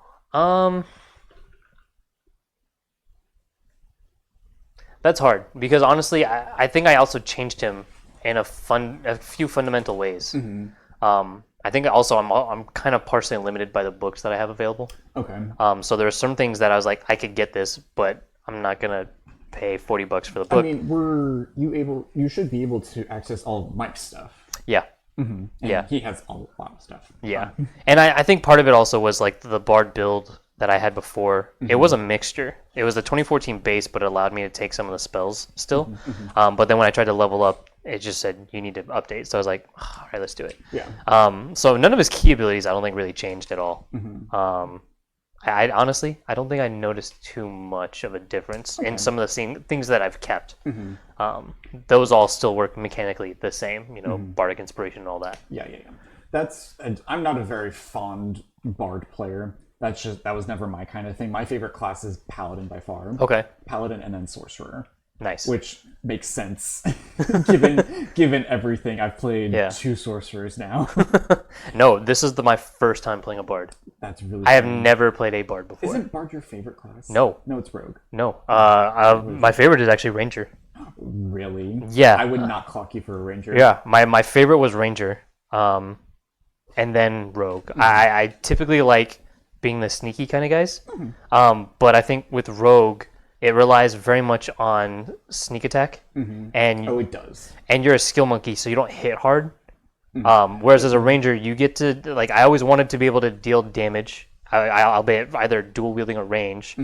That's hard because honestly, I think I also changed him in a few fundamental ways. I think also I'm kind of partially limited by the books that I have available. Okay. So there are some things that I was like, I could get this, but I'm not gonna pay $40 for the book. I mean, you should be able to access all of Mike's stuff. Yeah. And he has a lot of stuff. Yeah. And I think part of it also was like the Bard build that I had before. It was a mixture. It was the 2014 base, but it allowed me to take some of the spells still. But then when I tried to level up, it just said you need to update. So I was like, all right, let's do it. Yeah. So none of his key abilities I don't think really changed at all. I honestly, I don't think I noticed too much of a difference in some of the things that I've kept. Those all still work mechanically the same, Bardic Inspiration and all that. Yeah. I'm not a very fond Bard player. That was never my kind of thing. My favorite class is Paladin by far. Okay. Paladin and then Sorcerer. Nice. Which makes sense, given everything. I've played 2 Sorcerers now. No, this is my first time playing a Bard. That's really I have never played a Bard before. Isn't Bard your favorite class? No. No, it's Rogue. No. My favorite is actually Ranger. Really? Yeah. I would not clock you for a Ranger. Yeah, my favorite was Ranger, and then Rogue. I typically like being the sneaky kind of guys, but I think with Rogue, it relies very much on sneak attack, and Oh, it does. and you're a skill monkey, so you don't hit hard. Whereas as a ranger, you get to like I always wanted to be able to deal damage. I'll be either dual wielding or range.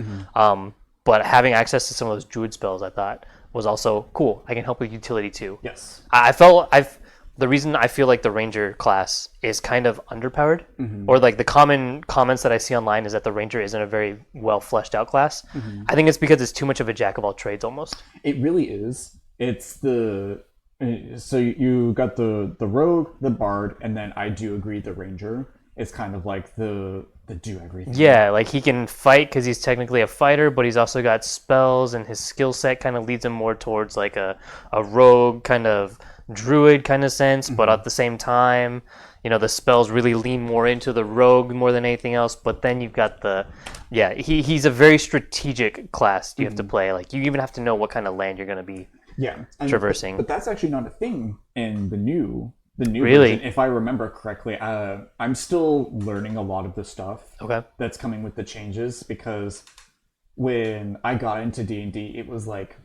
But having access to some of those druid spells, I thought was also cool. I can help with utility too. Yes. I felt the reason I feel like the ranger class is kind of underpowered, or like the common comments that I see online is that the ranger isn't a very well fleshed out class. I think it's because it's too much of a jack of all trades almost. It really is. It's the so you got the rogue, the bard, and then I do agree the ranger is kind of like the do everything. Yeah, like he can fight because he's technically a fighter, but he's also got spells, and his skill set kind of leads him more towards like a rogue kind of druid kind of sense. But at the same time, you know, the spells really lean more into the rogue more than anything else. But then you've got he's a very strategic class you have to play. Like you even have to know what kind of land you're going to be traversing. But that's actually not a thing in the new Really? version. If I remember correctly, I'm still learning a lot of the stuff Okay. that's coming with the changes, because when I got into D&D, it was like,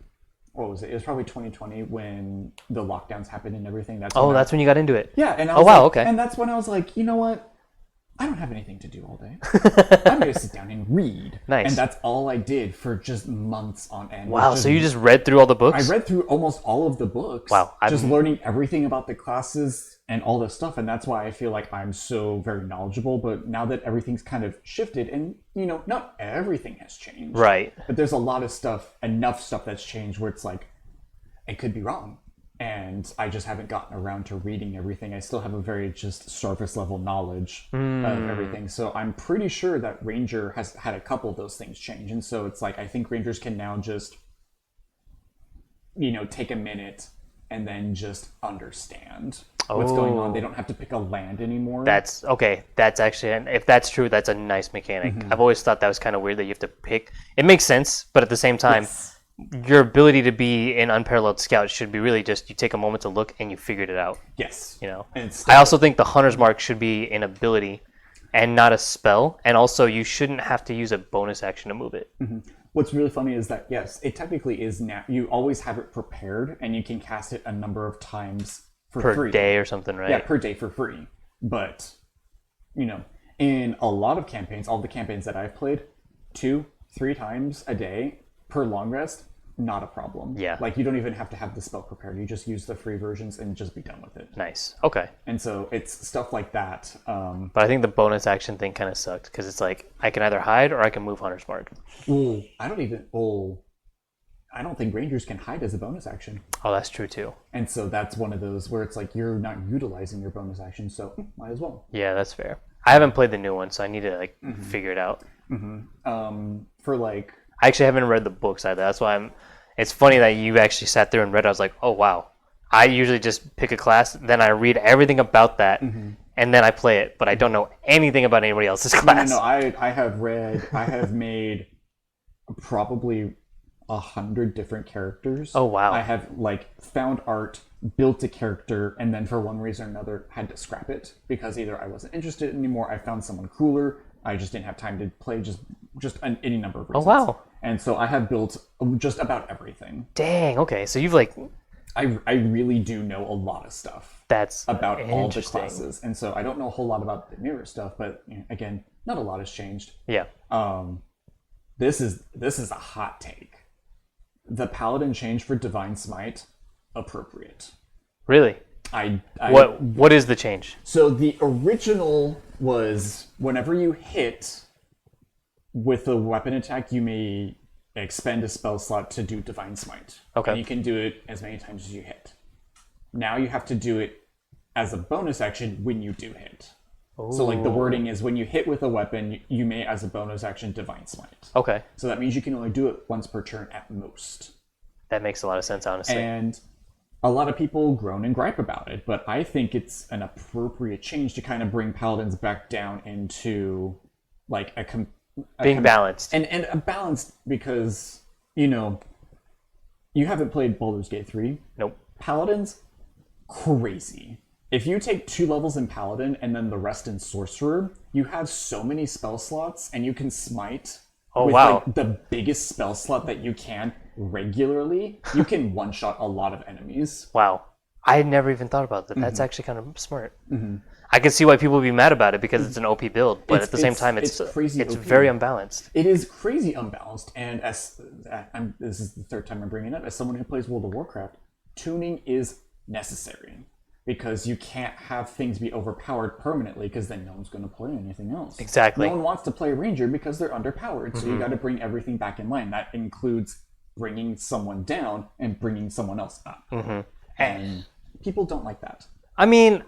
what was it? It was probably 2020 when the lockdowns happened and everything. That's When you got into it. yeah. And I Oh was wow. like- Okay. And that's when I was like, you know what? I don't have anything to do all day. I'm going to sit down and read. Nice. And that's all I did for just months on end. Wow. was So you just read through all the books? I read through almost all of the books. Wow, just learning everything about the classes and all this stuff. And that's why I feel like I'm so very knowledgeable. But now that everything's kind of shifted, and, you know, not everything has changed. Right. But there's a lot of stuff, enough stuff that's changed where it's like, it could be wrong. And I just haven't gotten around to reading everything. I still have a very just surface level knowledge of everything. So I'm pretty sure that Ranger has had a couple of those things change. And so it's like, I think Rangers can now just, you know, take a minute and then just understand what's going on. They don't have to pick a land anymore. That's okay. That's actually, and if that's true, that's a nice mechanic. I've always thought that was kind of weird that you have to pick. It makes sense, but at the same time, your ability to be an unparalleled scout should be really just you take a moment to look and you figured it out. Yes. You know, And it's I also think the hunter's mark should be an ability and not a spell. And also, you shouldn't have to use a bonus action to move it. What's really funny is that, yes, it technically is now. You always have it prepared, and you can cast it a number of times for Per free. day or something, right? Yeah, per day for free. But, you know, in a lot of campaigns, all the campaigns that I've played, 2-3 times a day per long rest, not a problem. Yeah. Like, you don't even have to have the spell prepared. You just use the free versions and just be done with it. Nice. Okay. And so it's stuff like that. But I think the bonus action thing kind of sucked because it's like I can either hide or I can move hunter's mark. I don't think Rangers can hide as a bonus action. Oh, that's true too. And so that's one of those where it's like you're not utilizing your bonus action, so might as well. Yeah, that's fair. I haven't played the new one, so I need to like figure it out. For like, I actually haven't read the books either. That's why I'm. It's funny that you actually sat through and read it. I was like, oh wow. I usually just pick a class, then I read everything about that, and then I play it. But I don't know anything about anybody else's class. no, I have made probably 100 different characters. Oh, wow. I have like found art, built a character, and then for one reason or another had to scrap it because either I wasn't interested anymore, I found someone cooler, I just didn't have time to play, just any number of reasons. Oh wow. And so I have built just about everything. Dang. Okay. So you've like. I really do know a lot of stuff That's about all the interesting. classes, and so I don't know a whole lot about the newer stuff, but you know, again, not a lot has changed. Yeah. This is a hot take. The paladin change for divine smite, appropriate. Really. I What is the change? So the original was whenever you hit with a weapon attack, you may expend a spell slot to do divine smite. Okay. And you can do it as many times as you hit. Now you have to do it as a bonus action when you do hit. So like the wording is when you hit with a weapon, you may as a bonus action divine smite. Okay. So that means you can only do it once per turn at most. That makes a lot of sense, honestly. And a lot of people groan and gripe about it, but I think it's an appropriate change to kind of bring paladins back down into like Being balanced. and a balance, because you know you haven't played Baldur's Gate 3. Nope. Paladins, crazy. If you take 2 levels in Paladin and then the rest in Sorcerer, you have so many spell slots and you can smite Oh, with wow. like the biggest spell slot that you can regularly, you can one-shot a lot of enemies. Wow. I had never even thought about that. Mm-hmm. That's actually kind of smart. I can see why people would be mad about it because it's an OP build, but at the same time, it's crazy it's OP. very unbalanced. It is crazy unbalanced, and this is the third time I'm bringing it up. As someone who plays World of Warcraft, tuning is necessary because you can't have things be overpowered permanently because then no one's going to play anything else. Exactly. No one wants to play Ranger because they're underpowered, so you got to bring everything back in line. That includes bringing someone down and bringing someone else up. And people don't like that. I mean,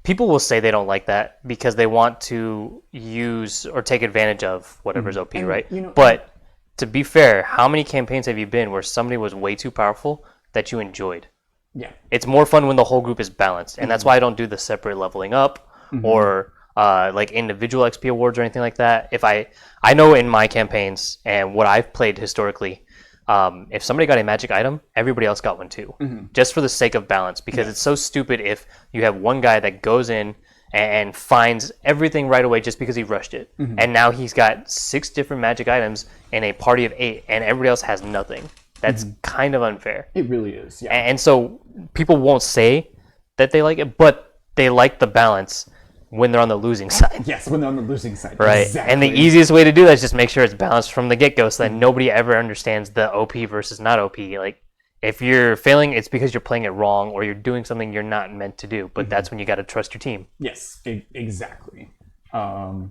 people will say they don't like that because they want to use or take advantage of whatever's OP, And, right? you know- But to be fair, how many campaigns have you been where somebody was way too powerful that you enjoyed? Yeah. It's more fun when the whole group is balanced, and that's why I don't do the separate leveling up or like individual XP awards or anything like that. If I know in my campaigns and what I've played historically, if somebody got a magic item, everybody else got one too, just for the sake of balance. Because it's so stupid if you have one guy that goes in and finds everything right away just because he rushed it, and now he's got 6 different magic items in a party of 8, and everybody else has nothing. That's kind of unfair. It really is, yeah. And so people won't say that they like it, but they like the balance when they're on the losing side. Yes, when they're on the losing side. Right. Exactly. And the easiest way to do that is just make sure it's balanced from the get-go so that nobody ever understands the OP versus not OP. Like, if you're failing, it's because you're playing it wrong or you're doing something you're not meant to do. But that's when you got to trust your team. Yes, exactly. And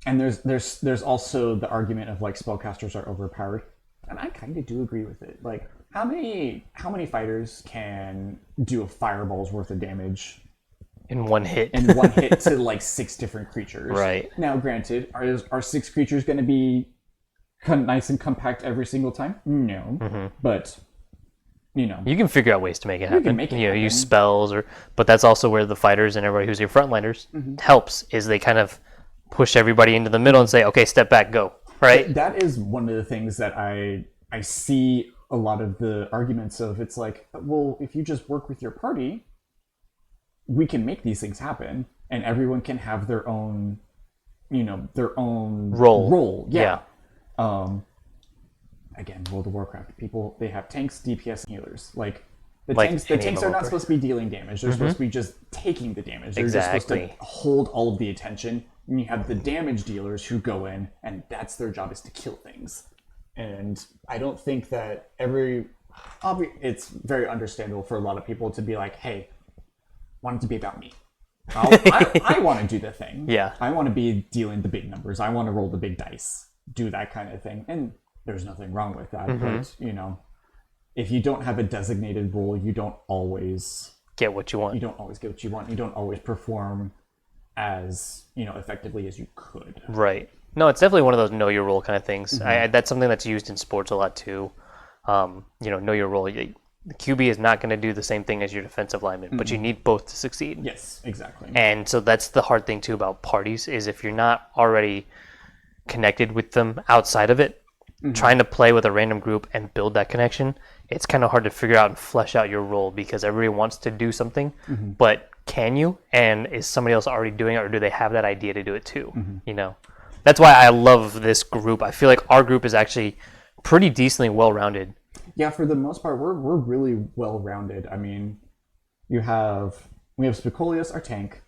there's also the argument of like spellcasters are overpowered, and I kind of do agree with it. Like, how many fighters can do a fireball's worth of damage In one hit. in one hit to like 6 different creatures? Right. Now, granted, are 6 creatures going to be nice and compact every single time? No, but you know, You can figure out ways to make it happen. can make it use happen. spells, but that's also where the fighters and everybody who's your frontliners helps. Is they kind of push everybody into the middle and say, "Okay, step back, go." Right? that is one of the things that I see a lot of the arguments of. It's like, well, if you just work with your party, we can make these things happen, and everyone can have their own, their own Role. Yeah. Again, World of Warcraft people, they have tanks, DPS, and healers. Like the Like tanks any are not developer. supposed to be dealing damage. They're supposed to be just taking the damage. They're just supposed to Exactly. hold all of the attention. And you have the damage dealers who go in, and that's their job, is to kill things. And I don't think that it's very understandable for a lot of people to be like, hey, want it to be about me. I want to do the thing. Yeah. I want to be dealing the big numbers. I want to roll the big dice, do that kind of thing. And there's nothing wrong with that. But, if you don't have a designated role, you don't always Get what you want. get what you want. You don't always perform as, effectively as you could. Right. No, it's definitely one of those know your role kind of things. That's something that's used in sports a lot too. Know your role. The QB is not going to do the same thing as your defensive lineman, but you need both to succeed. Yes, exactly. And so that's the hard thing too about parties is if you're not already connected with them outside of it, trying to play with a random group and build that connection, it's kind of hard to figure out and flesh out your role because everybody wants to do something, but can you? And is somebody else already doing it, or do they have that idea to do it too? That's why I love this group. I feel like our group is actually pretty decently well-rounded. Yeah, for the most part, we're really well-rounded. I mean, we have Spicolius, our tank.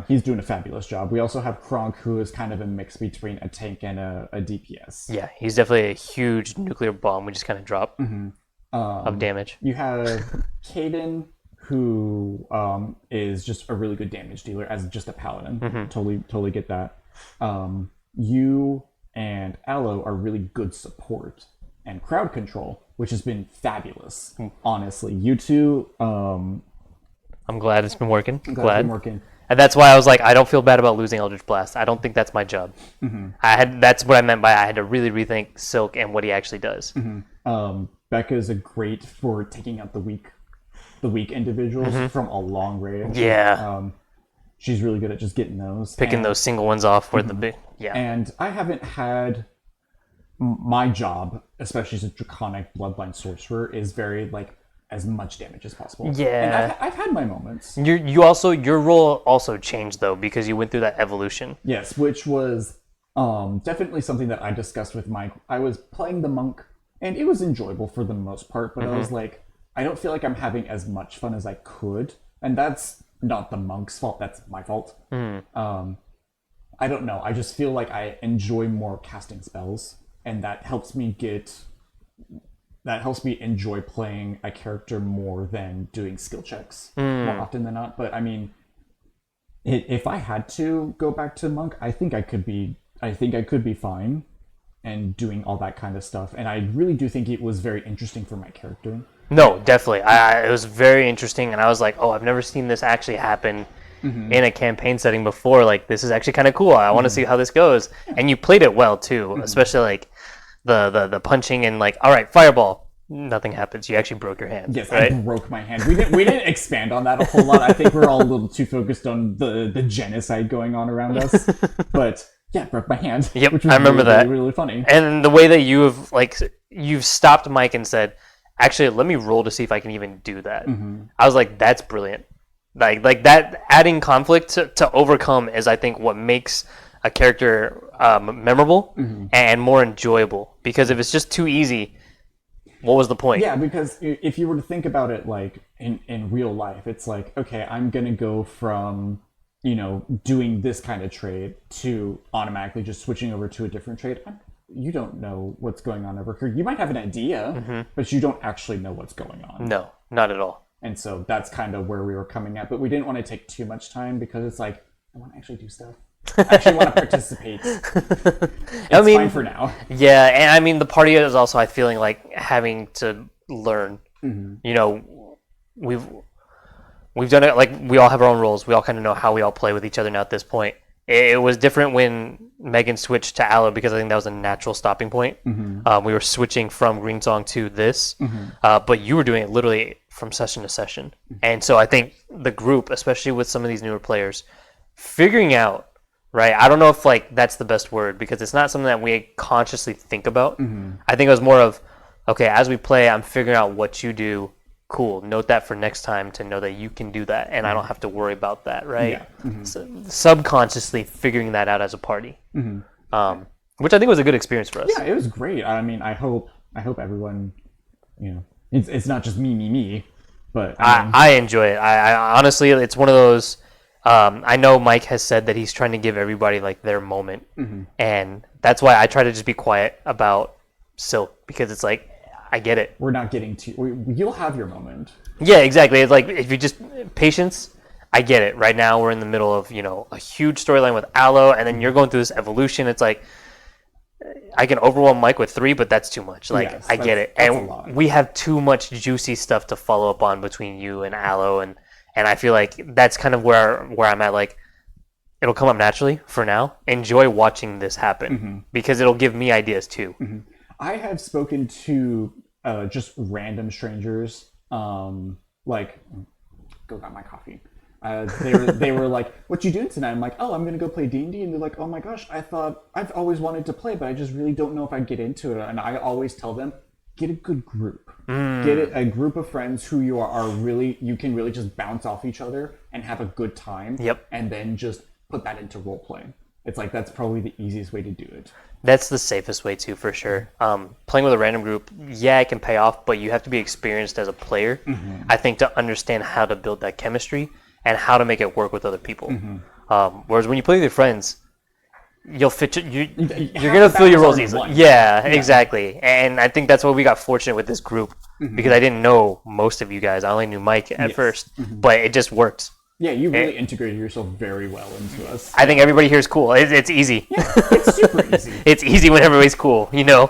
He's doing a fabulous job. We also have Kronk, who is kind of a mix between a tank and a DPS. Yeah, he's definitely a huge nuclear bomb we just kind of drop of damage. You have Caden, who is just a really good damage dealer as just a paladin. Totally get that. You and Aloe are really good support and crowd control, which has been fabulous. Honestly, you two. I'm glad it's been working. Glad it's Glad. been working. And that's why I was like, I don't feel bad about losing Eldritch Blast. I don't think that's my job. That's what I meant by I had to really rethink Silk and what he actually does. Becca is a great for taking out the weak individuals from a long range. Yeah. She's really good at just getting those. Picking those single ones off where the big... Yeah. And I haven't had... My job, especially as a draconic bloodline sorcerer, is very, as much damage as possible. Yeah. And I've had my moments. Your role also changed, though, because you went through that evolution. Yes, which was Definitely something that I discussed with Mike. I was playing the monk, and it was enjoyable for the most part, but I was like, I don't feel like I'm having as much fun as I could, and that's not the monk's fault. That's my fault. I don't know. I just feel like I enjoy more casting spells, and that helps me enjoy playing a character more than doing skill checks more often than not. But I mean, if I had to go back to monk, I think I could be fine and doing all that kind of stuff. And I really do think it was very interesting for my character. No, definitely. It was very interesting, and I was like, oh, I've never seen this actually happen in a campaign setting before. Like, this is actually kind of cool. I want to see how this goes. And you played it well too, especially like the punching and like, all right, fireball. Nothing happens. You actually broke your hand. Yes, right? I broke my hand. We didn't expand on that a whole lot. I think we're all a little too focused on the genocide going on around us. But yeah, broke my hand. Yep, which was I remember that. really funny. And the way that you've stopped Mike and said, actually, let me roll to see if I can even do that. I was like, that's brilliant. Like that, adding conflict to overcome is, I think, what makes a character memorable and more enjoyable. Because if it's just too easy, what was the point? Yeah, because if you were to think about it like in real life, it's like, okay, I'm going to go from, doing this kind of trade to automatically just switching over to a different trade. You don't know what's going on over here. You might have an idea, but you don't actually know what's going on. No, not at all. And so that's kind of where we were coming at. But we didn't want to take too much time because it's like, I want to actually do stuff. I actually want to participate. It's fine for now. Yeah, and I mean, the party is also, I feeling like having to learn. We've done it, like, we all have our own roles. We all kind of know how we all play with each other now at this point. It was different when Megan switched to Aloe because I think that was a natural stopping point. We were switching from Greensong to this, but you were doing it literally from session to session. And so I think the group, especially with some of these newer players, figuring out, right? I don't know if like that's the best word because it's not something that we consciously think about. I think it was more of, okay, as we play, I'm figuring out what you do. Cool. Note that for next time to know that you can do that, and I don't have to worry about that, right? Yeah. So subconsciously figuring that out as a party, which I think was a good experience for us. Yeah, it was great. I mean, I hope everyone, it's not just me, but I enjoy it. I honestly, it's one of those. I know Mike has said that he's trying to give everybody like their moment, and that's why I try to just be quiet about Silk because it's like, I get it. We're not getting to. You'll have your moment. Yeah, exactly. It's like if you just patience. I get it. Right now we're in the middle of a huge storyline with Aloe, and then you're going through this evolution. It's like I can overwhelm Mike with 3, but that's too much. Like yes, I get it, and we have too much juicy stuff to follow up on between you and Aloe, and I feel like that's kind of where I'm at. Like it'll come up naturally for now. Enjoy watching this happen because it'll give me ideas too. I have spoken to just random strangers, like, go got my coffee. They were like, "What you doing tonight?" I'm like, "Oh, I'm gonna go play D&D," and they're like, "Oh my gosh, I've always wanted to play, but I just really don't know if I'd get into it." And I always tell them, get a good group, get a group of friends who you can really just bounce off each other and have a good time. Yep. And then just put that into role playing. It's like that's probably the easiest way to do it. That's the safest way too, for sure. Playing with a random group, yeah, it can pay off, but you have to be experienced as a player, I think, to understand how to build that chemistry and how to make it work with other people. Whereas when you play with your friends, you're gonna fill your roles easily. Yeah, exactly. And I think that's why we got fortunate with this group because I didn't know most of you guys. I only knew Mike at first, but it just worked. Yeah, you really integrated yourself very well into us. I think everybody here is cool. It's easy. Yeah, it's super easy. It's easy when everybody's cool, Yeah.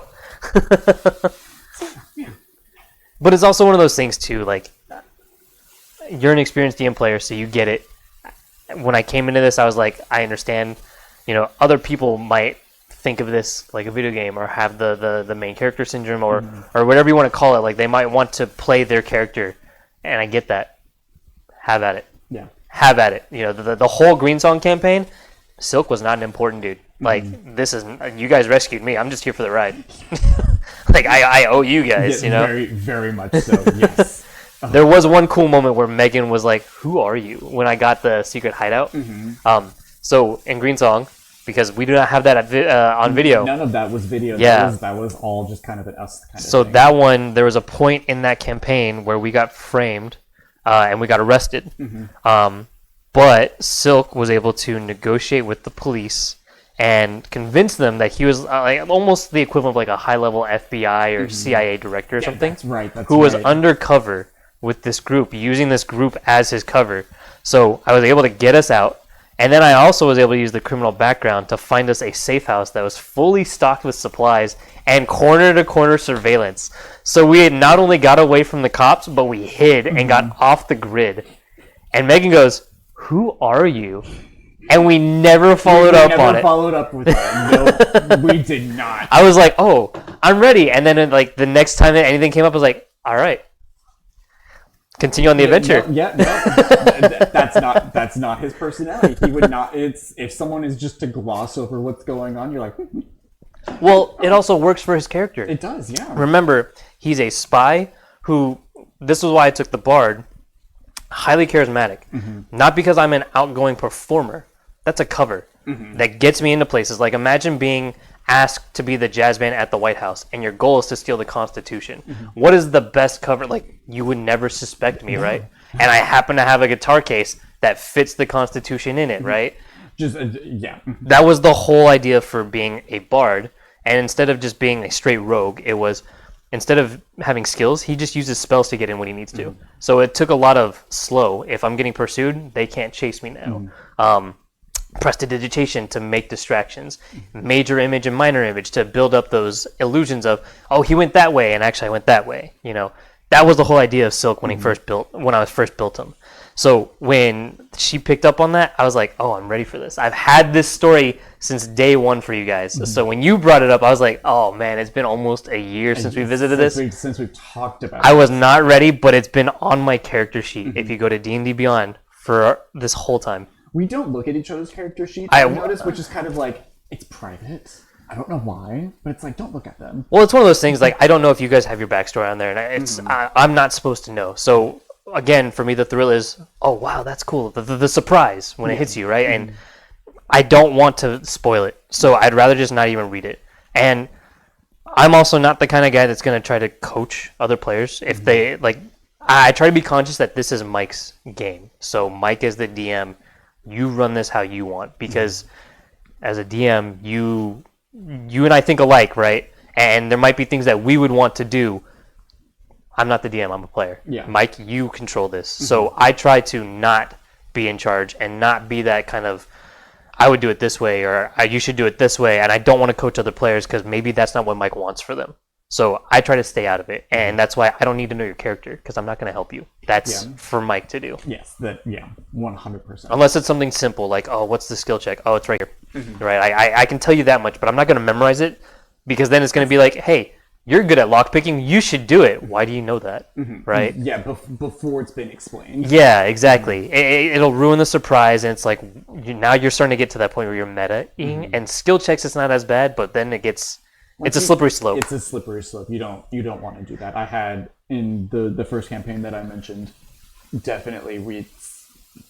But it's also one of those things too, like, you're an experienced DM player, so you get it. When I came into this, I was like, I understand, other people might think of this like a video game or have the main character syndrome or whatever you want to call it. Like, they might want to play their character, and I get that. Have at it. Yeah. Have at it. The whole Greensong campaign, Silk was not an important dude. Like, this is, you guys rescued me. I'm just here for the ride. Like, I owe you guys, Very, very much so, yes. There was one cool moment where Megan was like, "Who are you?" when I got the secret hideout. So in Greensong, because we do not have that on video. None of that was video. Yeah. That was all just kind of an us kind of So thing. that one, there was a point in that campaign where we got framed and we got arrested. But Silk was able to negotiate with the police and convince them that he was like almost the equivalent of like a high-level FBI or CIA director or something. That's right. That's who was right. undercover with this group, using this group as his cover. So I was able to get us out. And then I also was able to use the criminal background to find us a safe house that was fully stocked with supplies and corner-to-corner surveillance. So we had not only got away from the cops, but we hid and got off the grid. And Megan goes, "Who are you?" And we never followed up on never it. followed up with that. No, we did not. I was like, "Oh, I'm ready." And then like the next time that anything came up, I was like, "All right, continue on the adventure." That's not his personality. He would not. It's if someone is just to gloss over what's going on, you're like, Well, it also works for his character. it does, yeah. Remember, he's a spy who. This is why I took the Bard. Highly charismatic. Not because I'm an outgoing performer. That's a cover that gets me into places. Like imagine being asked to be the jazz band at the White House, and your goal is to steal the Constitution. What is the best cover? Like you would never suspect me, right? And I happen to have a guitar case that fits the Constitution in it, right? Just yeah. That was the whole idea for being a bard. And instead of just being a straight rogue, it was instead of having skills, he just uses spells to get in when he needs to. So it took a lot of slow. If I'm getting pursued, they can't chase me now. Prestidigitation to make distractions, major image and minor image to build up those illusions of, oh, he went that way and actually I went that way. You know, that was the whole idea of Silk when I was first built him. So when she picked up on that, I was like, oh, I'm ready for this. I've had this story since day one for you guys. So when you brought it up, I was like, oh man, it's been almost a year since we visited this. Since we've talked about I was not ready, but it's been on my character sheet. If you go to D&D Beyond for this whole time. We don't look at each other's character sheets, I I've noticed, which is kind of like, it's private. I don't know why, but it's like, don't look at them. Well, it's one of those things, like, I don't know if you guys have your backstory on there, and it's I'm not supposed to know. So, again, for me, the thrill is, oh, wow, that's cool. The surprise when it hits you, right? And I don't want to spoil it, so I'd rather just not even read it. And I'm also not the kind of guy that's going to try to coach other players. If they, like, I try to be conscious that this is Mike's game. So, Mike is the DM. You run this how you want, because as a DM, you and I think alike, right? And there might be things that we would want to do. I'm not the DM, I'm a player. Yeah. Mike, you control this. So I try to not be in charge and not be that kind of, I would do it this way, or you should do it this way, and I don't want to coach other players because maybe that's not what Mike wants for them. So I try to stay out of it, and that's why I don't need to know your character, because I'm not going to help you. That's for Mike to do. Yes, 100%. Unless it's something simple, like, oh, what's the skill check? Oh, it's right here. Right? I can tell you that much, but I'm not going to memorize it, because then it's going to be like, hey, you're good at lockpicking, you should do it. Why do you know that? Right? Yeah, before it's been explained. Yeah, exactly. It'll ruin the surprise, and it's like, now you're starting to get to that point where you're meta-ing, and skill checks, it's not as bad, but then it gets... It's a slippery slope. It's a slippery slope. You don't want to do that. I had in the first campaign that I mentioned, definitely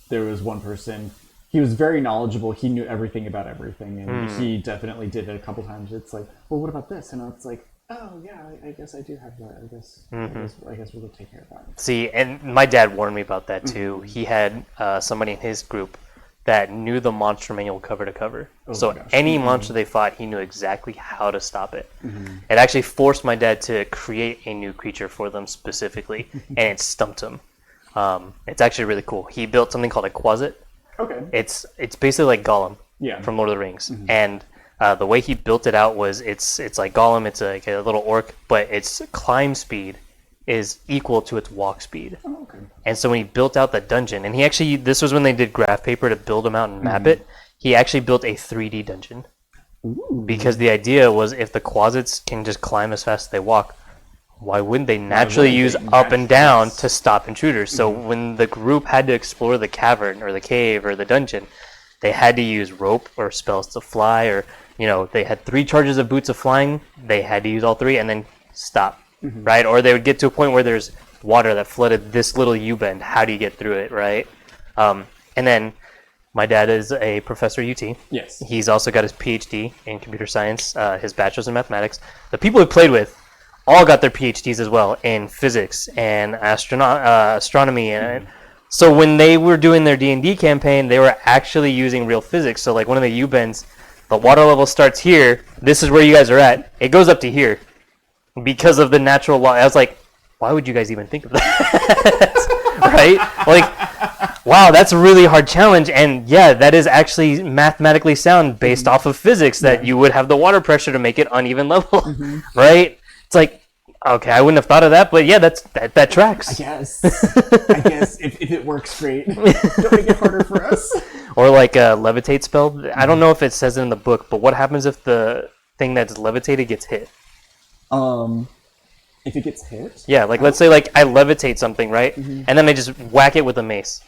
there was one person, he was very knowledgeable, he knew everything about everything, and he definitely did it a couple times. It's like, well, what about this? And it's like, oh yeah, I guess I do have that. I guess we'll go take care of that. See, and my dad warned me about that too. He had somebody in his group that knew the monster manual cover to cover. So any monster they fought, he knew exactly how to stop it. It actually forced my dad to create a new creature for them specifically, and it stumped him. It's actually really cool. He built something called a Quasit. Okay. It's basically like Gollum from Lord of the Rings. And the way he built it out was it's like Gollum, it's like a little orc, but its climb speed is equal to its walk speed. Oh, okay. And so when he built out the dungeon, and this was when they did graph paper to build them out and map it, he actually built a 3D dungeon. Ooh. Because the idea was if the Quasits can just climb as fast as they walk, why wouldn't they naturally use up and down to stop intruders? So when the group had to explore the cavern or the cave or the dungeon, they had to use rope or spells to fly, or they had 3 charges of boots of flying, they had to use all 3 and then stop. Right? Or they would get to a point where there's water that flooded this little U-bend. How do you get through it, right? And then My dad is a professor at UT. Yes. He's also got his PhD in computer science, his bachelor's in mathematics. The people he played with all got their PhDs as well in physics and astronomy. And so when they were doing their D&D campaign, they were actually using real physics. So like one of the U-bends, the water level starts here. This is where you guys are at. It goes up to here because of the natural law. I was like, why would you guys even think of that? Right? Like, wow, that's a really hard challenge. And yeah, that is actually mathematically sound based off of physics that you would have the water pressure to make it uneven level, right? It's like, okay, I wouldn't have thought of that, but yeah, that tracks. I guess. I guess if it works, great. Don't make it harder for us. Or like a levitate spell. I don't know if it says it in the book, but what happens if the thing that's levitated gets hit? If it gets hit? Yeah, like let's say like I levitate something, right? And then I just whack it with a mace.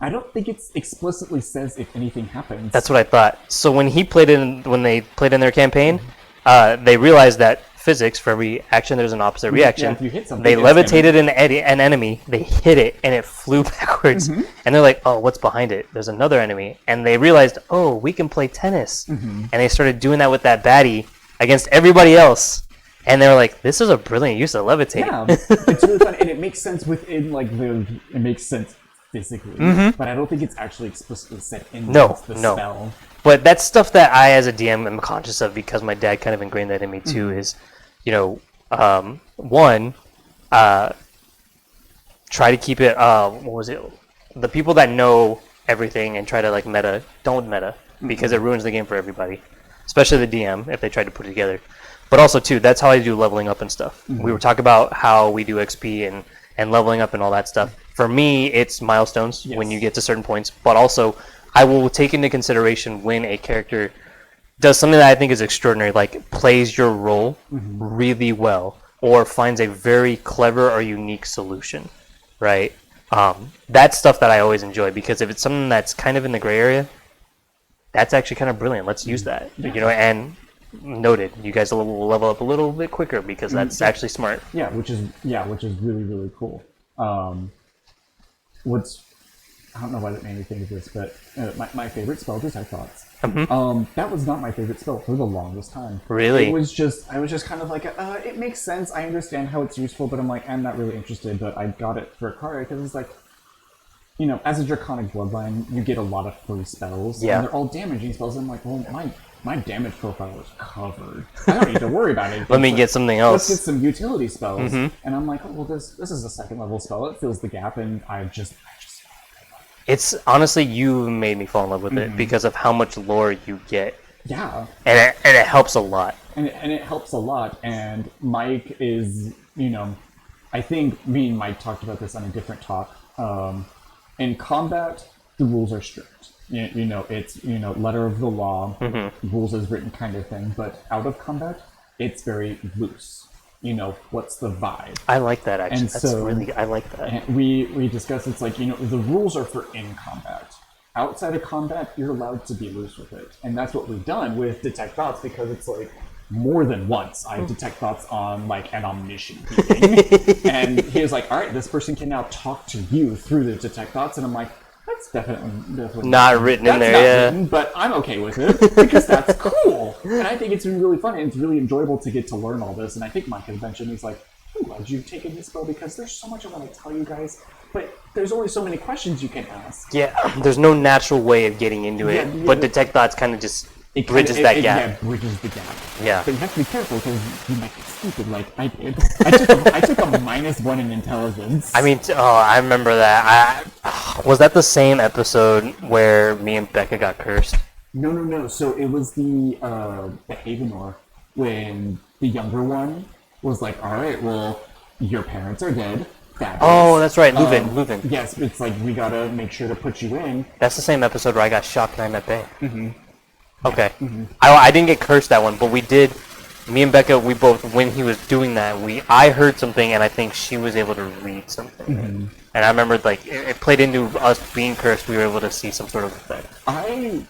I don't think it explicitly says if anything happens. That's what I thought. So when they played in their campaign, they realized that physics, for every action there's an opposite reaction. if you hit something, They it's levitated an enemy, they hit it, and it flew backwards. And they're like, oh, what's behind it? There's another enemy. And they realized, oh, we can play tennis. And they started doing that with that baddie against everybody else. And they were like, this is a brilliant use of levitate. Yeah, it's really fun, and it makes sense within like it makes sense physically, but I don't think it's actually explicitly said in the spell. But that's stuff that I, as a DM, am conscious of because my dad kind of ingrained that in me too. Is, you know, one, try to keep it. What was it? The people that know everything and try to like meta, don't meta because it ruins the game for everybody, especially the DM if they try to put it together. But also too, that's how I do leveling up and stuff. We were talking about how we do XP and leveling up and all that stuff. For me, it's milestones when you get to certain points, but also I will take into consideration when a character does something that I think is extraordinary, like plays your role really well, or finds a very clever or unique solution, right? That's stuff that I always enjoy, because if it's something that's kind of in the gray area, that's actually kind of brilliant. Let's use that, you know, and noted, you guys will level up a little bit quicker because that's actually smart. Yeah, which is really, really cool. I don't know why that made me think of this, but my favorite spell, Detect Thoughts. That was not my favorite spell for the longest time. Really? I was just kind of like, it makes sense. I understand how it's useful, but I'm like, I'm not really interested. But I got it for Akaria because it's like, you know, as a Draconic Bloodline, you get a lot of free spells. Yeah. And they're all damaging spells. I'm like, well, my damage profile is covered. I don't need to worry about it. Let me get something else. Let's get some utility spells. And I'm like, oh, well, this is a second level spell. It fills the gap, and I just It's honestly, you made me fall in love with it because of how much lore you get. Yeah. And it helps a lot. And it helps a lot. And Mike is, you know, I think me and Mike talked about this on a different talk. In combat, the rules are strict. You know, it's, you know, letter of the law, rules as written kind of thing. But out of combat, it's very loose. You know, what's the vibe? I like that, actually. And That's really, I like that. And we discussed, it's like, you know, the rules are for in combat. Outside of combat, you're allowed to be loose with it. And that's what we've done with Detect Thoughts, because it's like, more than once I detect thoughts on like an omniscient being. And he was like, all right, this person can now talk to you through the Detect Thoughts. And I'm like, that's definitely not written in there, yeah. Written, but I'm okay with it because that's cool. And I think it's been really fun, and it's really enjoyable to get to learn all this. And I think Mike had mentioned, he's like, I'm glad you've taken this spell because there's so much I want to tell you guys, but there's only so many questions you can ask. Yeah, there's no natural way of getting into it, but Detect Thoughts kind of just bridges that gap. Yeah, bridges the gap. Yeah. But you have to be careful because you might get stupid like I did. I took a -1 in intelligence. I mean, I remember that. Was that the same episode where me and Becca got cursed? No. So it was the Havenor, when the younger one was like, all right, well, your parents are dead. Oh, that's right, Leuven. Yes, it's like, we gotta make sure to put you in. That's the same episode where I got shocked and I met Bay. Okay. I didn't get cursed that one, but we did. Me and Becca, we both, when he was doing that, I heard something, and I think she was able to read something. And I remember, like, it played into us being cursed. We were able to see some sort of effect. I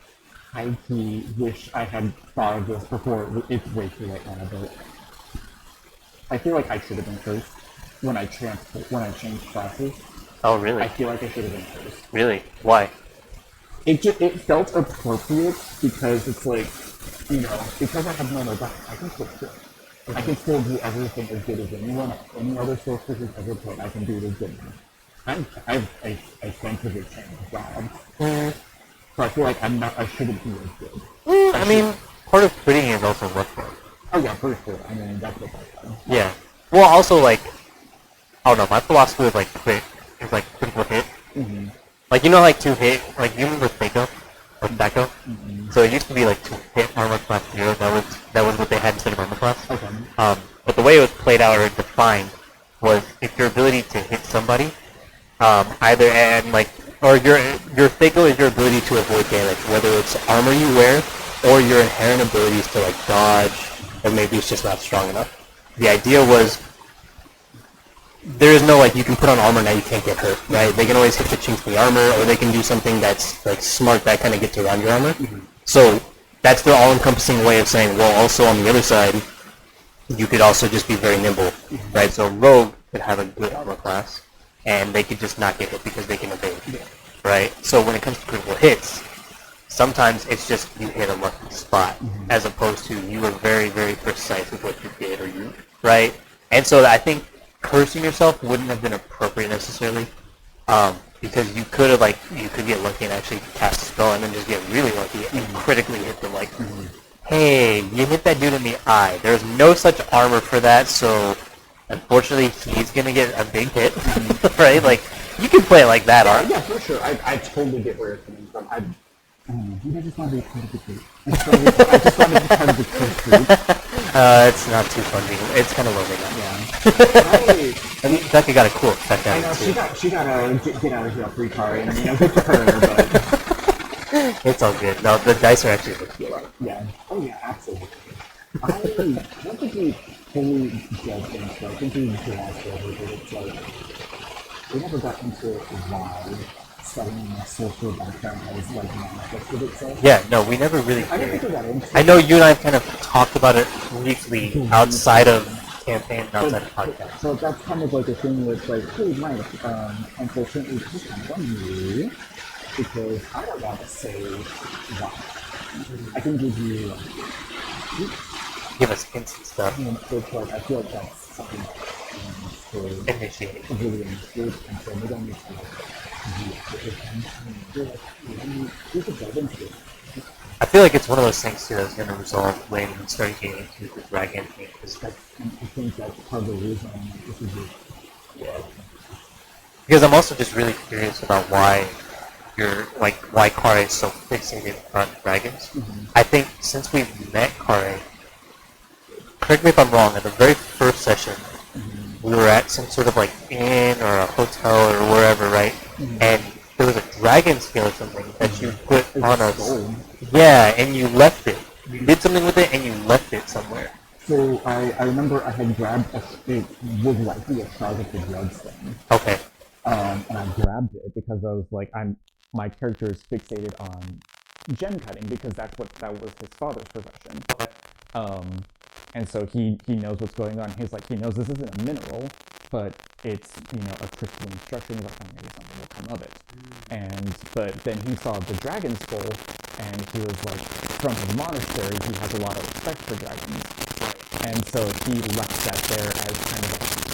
wish I had thought of this before. It's way too late now, but I feel like I should have been cursed when I changed classes. Oh, really? I feel like I should have been cursed. Really? Why? it felt appropriate because it's like, because I have no back, I can still do it. I can still do everything as good as any other sorcerer who's ever played. I can do it as good. I've a thankfully changed job, so I feel like I shouldn't be as good. I mean, part of critting is also luck. Oh yeah, for sure. I mean, that's what I done. Yeah. Well, also like, I don't know. My philosophy with like crit is like critical hit. Mm-hmm. Like like 2-hit. Like you remember Thaco or Thaco? Mm-hmm. So it used to be like 2-hit armor class 0. That was what they had instead of armor class. Okay. But the way it was played out or defined was if your ability to hit somebody, either and like, or your Thaco is your ability to avoid damage, whether it's armor you wear or your inherent abilities to like dodge, or maybe it's just not strong enough. The idea was there is no like you can put on armor now you can't get hurt, right? They can always hit the chinks in the armor, or they can do something that's like smart that kind of gets around your armor. Mm-hmm. So that's the all-encompassing way of saying, well, also on the other side, you could also just be very nimble, mm-hmm. right? So rogue could have a good armor class, and they could just not get hit because they can evade, right? So when it comes to critical hits, sometimes it's just you hit a lucky spot, mm-hmm. as opposed to you were very, very precise with what you did, or you, right? And so I think cursing yourself wouldn't have been appropriate necessarily, because you could have you could get lucky and actually cast a spell and then just get really lucky and mm-hmm. critically hit them. Like, mm-hmm. hey, you hit that dude in the eye. There's no such armor for that, so unfortunately he's gonna get a big hit, mm-hmm. right? Like you can play it like that, art. Yeah, for sure. I totally get where you're coming from. I just want to be part of the group. I just want to be part of the group. It's not too fun. It's kind of lonely now. Yeah. I mean, Becca got a cool effect out I know, of it too. she got a get out of jail free card, and good for her, but it's all good. No, the dice are actually worth a lot. Yeah. Oh yeah, absolutely. I don't think we fully judged things, but I think we glossed over it. It's like we never got into why studying a social background has manifested itself. Yeah, no, we never really I cared. didn't think of that into I know you and I have kind of talked about it briefly outside of campaign and outside of podcast. So that's kind of like a thing with like, hey Mike, unfortunately this is kind of on you because I don't want to say why. I can give you give us hints and stuff. And so it's like I feel like that's something to Initiate. really understood, and so maybe I need to I feel like it's one of those things too that's going to resolve when we start getting into the dragon thing. I think that's part of the reason this is because I'm also just really curious about why why Kare is so fixated on dragons. Mm-hmm. I think since we've met Kare, correct me if I'm wrong, at the very first session, mm-hmm. we were at some sort of like inn or a hotel or wherever, right? Mm-hmm. And there was a dragon scale or something that mm-hmm. you put on us. Gold. Yeah, and you left it. You did something with it and you left it somewhere. So I remember I had grabbed it was likely a shard of the drugs thing. Okay. And I grabbed it because I was like, my character is fixated on gem cutting because that was his father's profession. Okay. And so he knows what's going on. He's like, he knows this isn't a mineral, but it's a crystalline structure. He's like, oh, maybe something will come of it. But then he saw the dragon skull, and he was like, from his monastery, he has a lot of respect for dragons, and so he left that there as kind of a thing.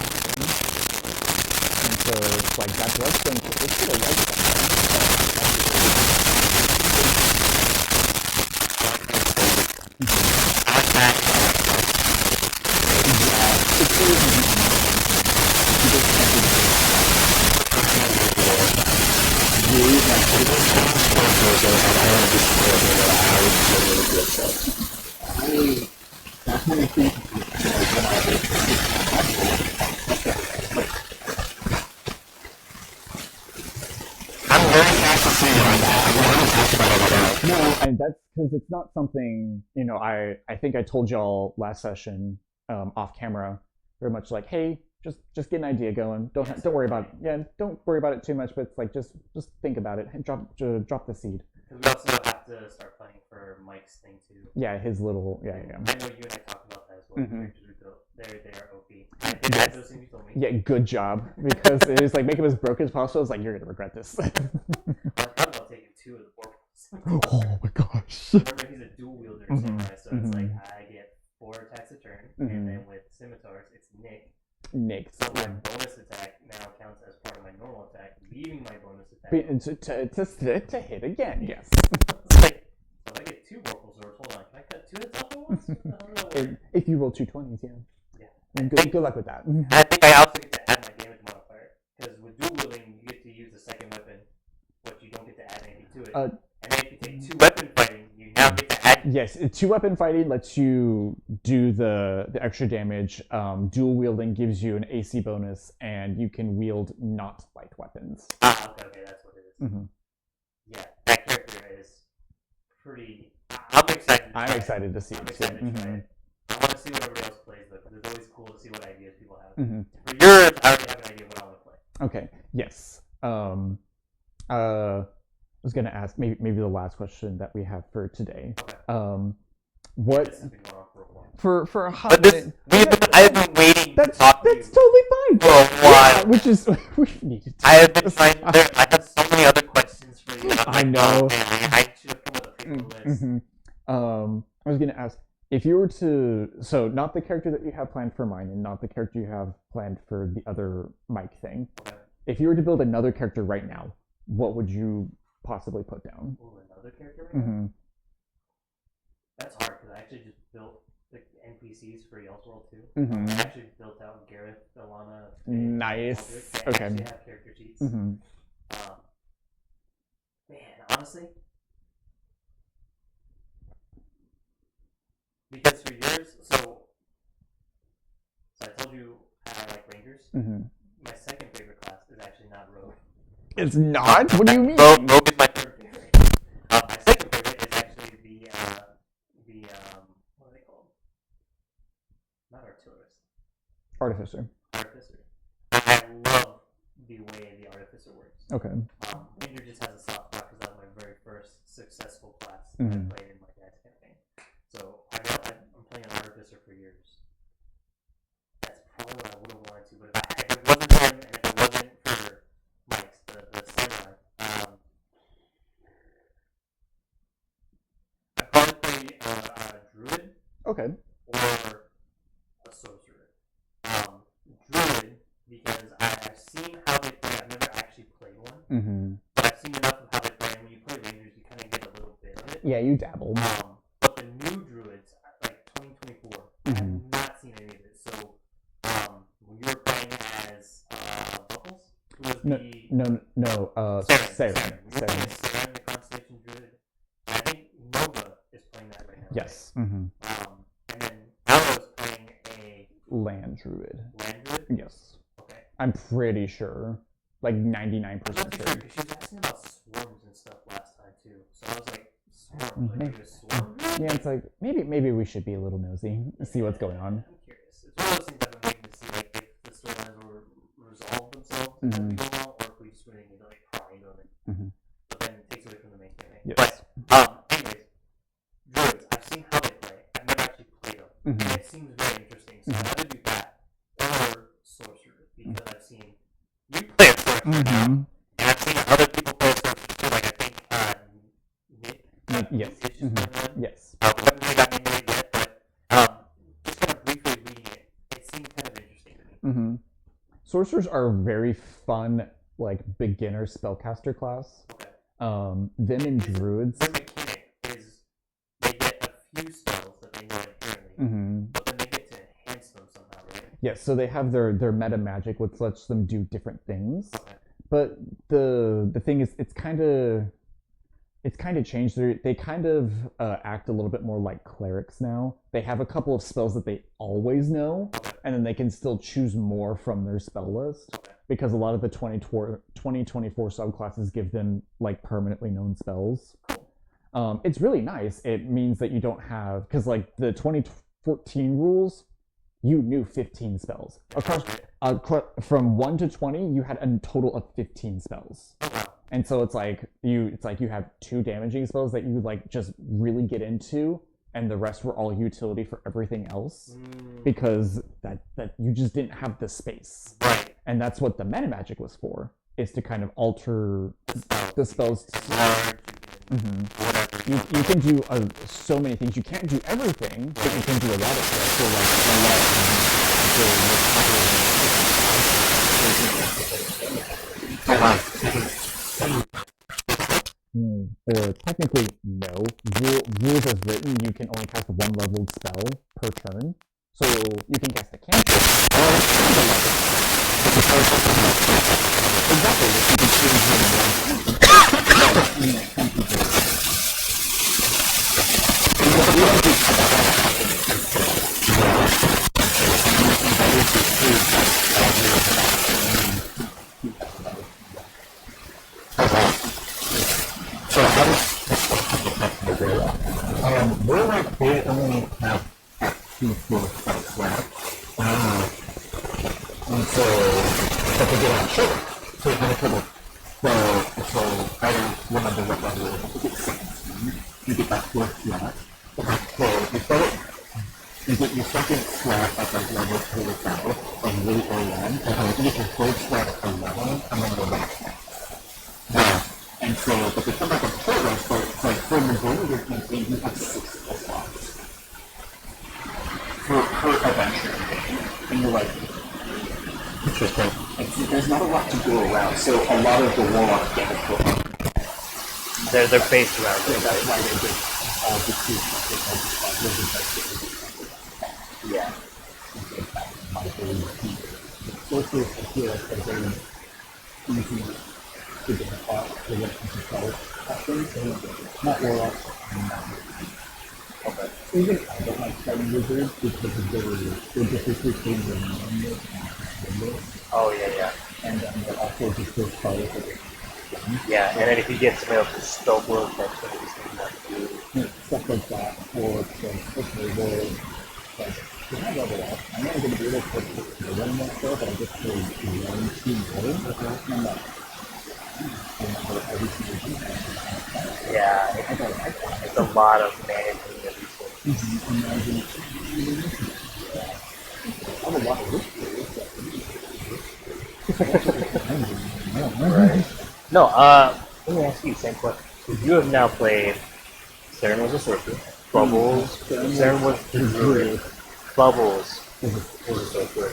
And so like that bloodstone, it should have liked and that's because it's not something, I think I told y'all last session off camera, very much like, hey, just get an idea going. Don't worry about it. Yeah, don't worry about it too much, but it's like just think about it and drop the seed. We also have to start planning for Mike's thing too. Yeah, his little I know you and I talked about that as well. Mm-hmm. They are OP. I did that those things you told me. Yeah, good job, because it is like make him as broken as possible. It's like you're gonna regret this. I thought about taking 2 of the 4 Oh my gosh. Remember, he's a dual wielder Mhm, samurai, so it's like mhm. I get 4 attacks a turn, Mhm. and then with scimitars, it's Nick. Nick. So my bonus attack now counts as part of my normal attack, leaving my bonus attack. To hit again, yes. It's like, so if I get 2 vocal swords, hold on, can I cut 2 hits off at once? I don't know. If you roll 2 20s, yeah. Yeah. And good luck with that. I think I also get to add my damage modifier, because with dual wielding, you get to use the second weapon, but you don't get to add anything to it. And then if you take 2 weapon fighting, you now get to add. Yes, 2 weapon fighting lets you do the extra damage. Dual wielding gives you an AC bonus, and you can wield not light weapons. Okay, that's what it is. Mm-hmm. Yeah, that character is pretty. I'm excited. I'm excited to see I'm it excited too. to try it. I want to see what everybody else plays though, because it's always cool to see what ideas people have. Mm-hmm. For yours, I already have an idea of what I want to play. Okay. Yes. I was gonna ask maybe the last question that we have for today. Okay. What This has been going on for a while. for a hot But this, minute? I have been waiting That's to talk to you that's totally fine. for a while. Yeah, which is we needed to. I have been trying. I have so many other questions for you. I know. Oh, man, I should have come with a paper list. Mm-hmm. I was gonna ask if you were to not the character that you have planned for mine, and not the character you have planned for the other Mike thing. Okay. If you were to build another character right now, what would you possibly put down? Ooh, another character right now? Mm-hmm. That's hard because I actually just built the NPCs for Y'all's World too. Mm-hmm. I actually built out Gareth, Alana, Nice. I Okay. actually have character sheets. Mm-hmm. Man, honestly, because for yours, so I told you how I like Rangers. Mm-hmm. My second favorite class is actually not Rogue. It's not. What do you mean? Rogue is my third favorite. My second favorite is actually the what are they called? Not artillerist. Artificer. Artificer. I love the way the artificer works. Okay. Ranger just has a soft spot because that was my very first successful class Mhm. I played in my dad's campaign. So I'm playing an artificer for years. That's probably what I would have wanted to, but if it wasn't him and if it wasn't for Mike's, the samurai, I'd probably play a druid Okay. or a sorcerer. Druid, because I've seen how they play. I've never actually played one, Mm-hmm. but I've seen enough of how they play. And when you play Rangers, you kind of get a little bit of it. Yeah, you dabbled. But the new druids, like 2024, I have Mhm. not seen any of it. So, when you were playing as Buckles, who was No, the no. Saren. You were playing Saren. as Saren, the Constellation Druid. And I think Nova is playing that right now. Yes. Mm-hmm. Right? And then Ella is playing a Land druid. Land Druid. Yes. Okay. I'm pretty sure. Like I'm 99% not too sure. sure because she was asking about swarms and stuff last time too. So I was like, swarms? Like, Mhm. are you a swarm? Yeah, it's like maybe we should be a little nosy, see what's going on. I'm curious. It's one of those things I've been waiting to see, like if the storylines will resolve themselves as we Mhm. go along, or if we just really need to like pry into them. Mhm. But then it takes away from the main campaign. Yes. But anyways, druids. I've seen how they play. I've never actually played them, Mhm. and it seems very interesting. So I'd rather do that or sorcerer because I've seen you play a sorcerer now. Mm-hmm. And I've seen other people play sorcerer too. Like I think Nick. Yes. Is just Mhm. playing one. Yes. We haven't really got into it yet, but just kind of briefly reading it, it seemed kind of interesting to me. Mm-hmm. Sorcerers are a very fun, like beginner spellcaster class. Okay. Them and druids. Their mechanic is they get a few spells that they know inherently, Mm-hmm. but then they get to enhance them somehow, right? Yes, so they have their meta magic, which lets them do different things. Okay. But the thing is, it's kind of changed. They kind of act a little bit more like clerics now. They have a couple of spells that they always know, Okay. and then they can still choose more from their spell list. Okay. Because a lot of the 2024 subclasses give them like permanently known spells. It's really nice. It means that you don't have, because like the 2014 rules, you knew 15 spells. From 1 to 20, you had a total of 15 spells. Oh, wow. And so it's like you have 2 damaging spells that you like just really get into, and the rest were all utility for everything else, because that you just didn't have the space. Right. And that's what the meta magic was for, is to kind of alter the spells. Large, you can whatever. You can do so many things. You can't do everything, but you can do a lot of stuff. So like a lot of the most or technically no. Rules as written, you can only cast one leveled spell per turn. So you can cast a cantrip or a level. Exactly. You can choose one. We're like they only have two floor spells left. And so but they get out short. So it's kind of trouble. So I don't remember what level it is. I think it's 17. You get that fourth slot. So you start you get your second slot at like level 2 spell of really early on. You get your third slot at 11 and then the last slot. And so, but they come back on short run, so it's like for the majority of your campaign, you have 6 slots per adventure. And you're like, interesting. And so there's not a lot to go around, so a lot of the warlocks get it for They're based around it. that's why they did the two. Yeah. My favorite. Sorcerers, I feel like they're very easy to get caught with what you call things. Not warlocks. Okay. Even I don't like fighting wizards because they're just restricting their numbers and Oh yeah. and they're also just so solid for Yeah, and then if you get somebody else's spell book, that's what he's going to do. stuff like that. Or okay, well, like when I level up, I'm not going to be able to put the run that stuff, but I just play one team more. And I'm like, every single team. Yeah, it's a lot of managing the resources. I have a lot of risk Right. No, let me ask you the same question. You have now played Saren was a sorcerer, Bubbles, Saren was a druid, Bubbles was a sorcerer,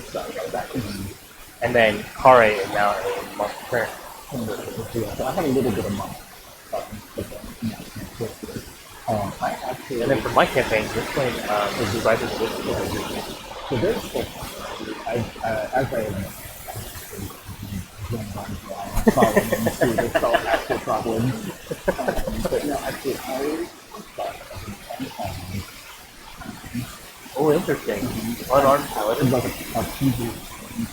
and then Kare is now a monk current. So I have a little bit of money. I actually, And then for my campaign, you're playing the Rise of the Wizard. so there's like, as I following through the actual problems, but no, actually, I Oh, interesting. Unarmed paladin. like a PG,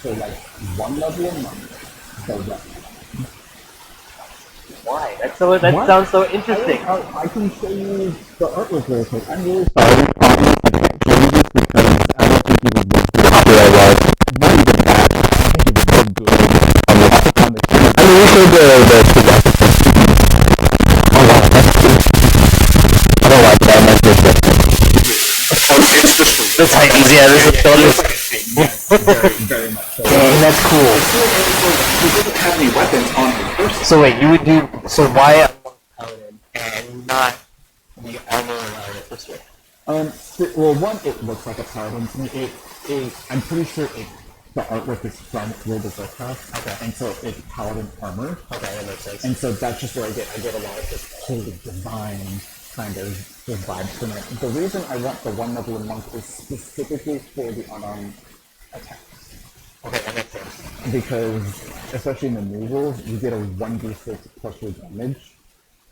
so like one level a month, so that. Why? That sounds so interesting. I can show you the artwork real quick. I'm really sorry. I can't show you this because I don't think you would look good. Not even that. I don't think it would look good on the camera. I mean, you showed the oh wow, that's cool. I don't like that. That's just That's how easy it is to build this. very much so. Dang, that's cool. He doesn't have any weapons on his person. So wait, you would do so why a monk paladin and not the armor around it this way? Well, one, it looks like a paladin to me. I'm pretty sure the artwork is from World of Warcraft. Okay. And so it's paladin armor. Okay, that makes sense. And so that's just where I get a lot of this holy divine kind of vibes from it. The reason I want the one level monk is specifically for the unarmed attacks. Okay, that makes sense. Because, especially in the new rules, you get a 1d6 plus your damage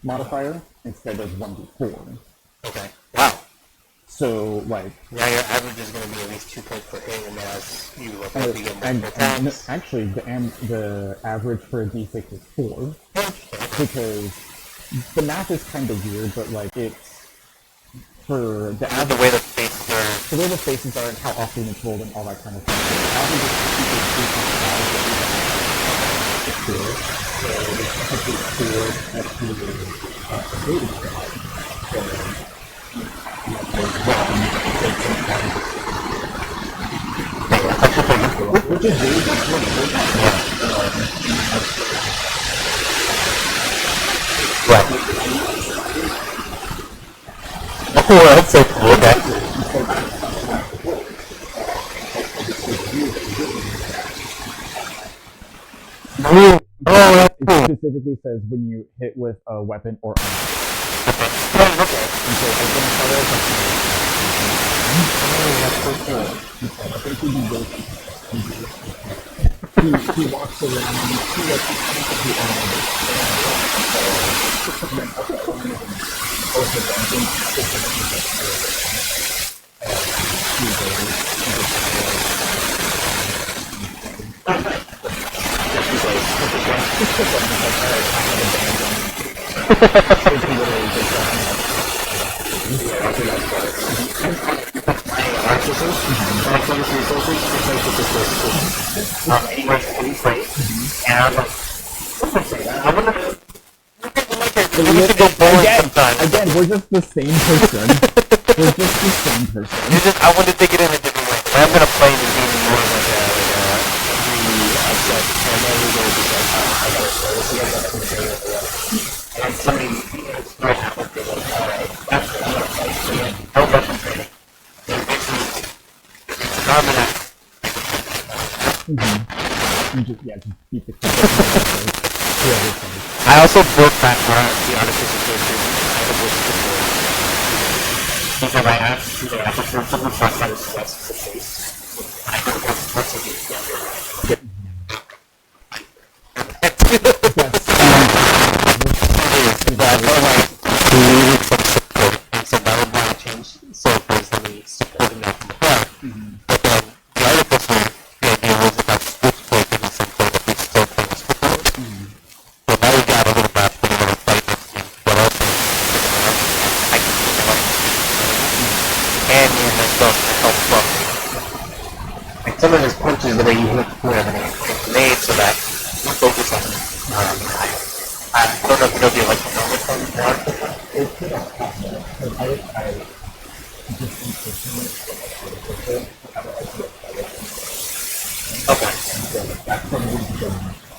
modifier instead of 1d4. Okay. Wow. So, like, Now your average is going to be at least 2 points per hit, and as you look up, you get more and attacks. actually, the average for a d6 is 4. Because the math is kind of weird, but, like, it's for the The average. way the faces are. The way the faces are and how often it's rolled and all that kind of thing. The average is equals 4. Which is really good. Right. Well, that's so cool. Okay. Oh, that's It cool. specifically says when you hit with a weapon or armor. Oh, okay. And so I think Oh, that's so cool. he walks around, he lets the Again, we're just the same person. We're just the same person. I wanted to take it in a different way. I'm gonna play the game more You just keep the I also broke that the artificial character. Because I asked you to episode from the first time to the face. I could have put it I felt like 2 weeks of support, and so that would want to change so personally supporting that from afar. But then the other person, the idea was if I switch places at some point, if we still finish support. So now we got a little bit of a fight next game, but also I can see the light. And me and myself to help from. Like some of his punches, the way you look for them, it's made so that you focus on I don't know if it'll be like a normal phone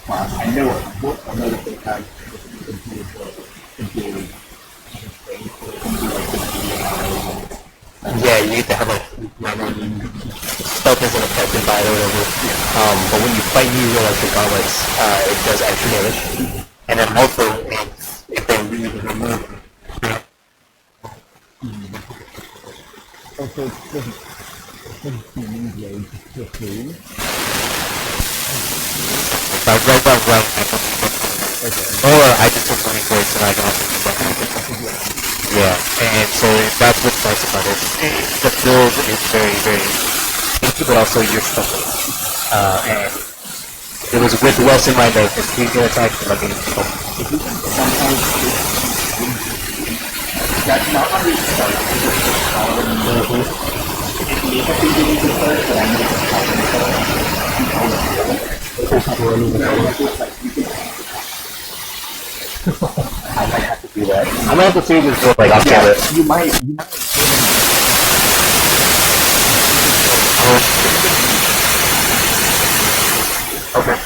I know another time. Yeah, you need to have like stealth isn't affected by it or whatever. But when you fight you realize the gauntlets, it does extra damage. And then also if they leave the move. Yeah. Also, it doesn't seem blade to free. Right. Or I just took something for it so I got yeah, and so that's what's nice about it. The build is very, very sneaky, but also your stuff. And it was with Wes in mind though, because he's gonna attack the fucking people. That's not how we start. I might have to do that. I'm gonna have to see this real like off camera. You might. Okay.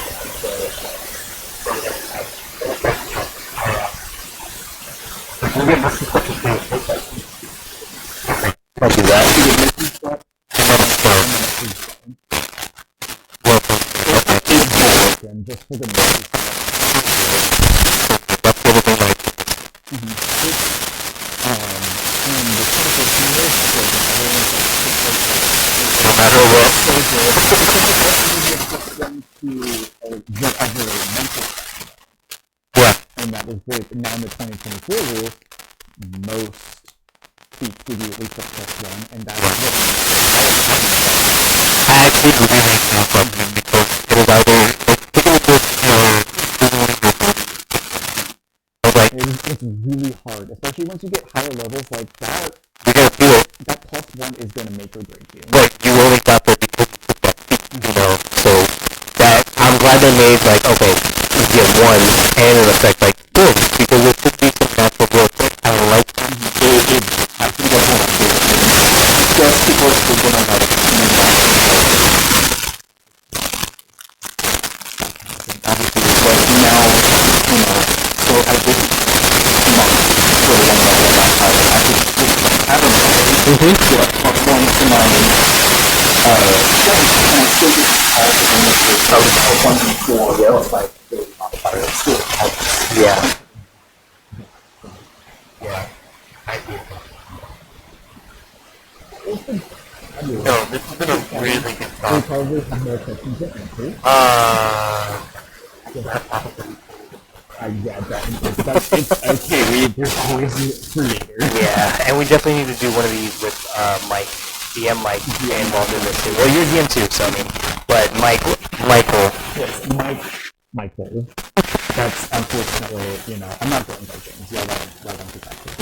I'll do that. And just for the noise. That's the other thing like And the clinical seniors, no matter what. Whatever mental. Yeah. And that was great. But now in the 2024 rule, most feats give you at least a +1, and that's what I actually really like that from him because it was either taking a good it's really hard, especially once you get higher levels like that. you gotta feel it. That +1 is gonna make or break you. Right, you only got there because you took that feat, so that I'm glad they made like, okay, you get one and it affects like boom, because it could be some natural growth. I don't like I think that's what I'm doing. Just people who don't know how to obviously but now, so I just really don't know about how I just have them one to my strength, and I still get all the bonuses. So I was wondering for like the modifier, it's still helps. Yeah. Yeah. I do. No, this has been a really good We talk. probably have more questions to answer. Yeah, it's okay. There's always a creator. Yeah, and we definitely need to do one of these with Mike, DM Mike, involved in this too. Well, you're DM too, so I mean, but Michael. Yes, Michael. That's unfortunately, I'm not going by James. Yeah, right on exactly.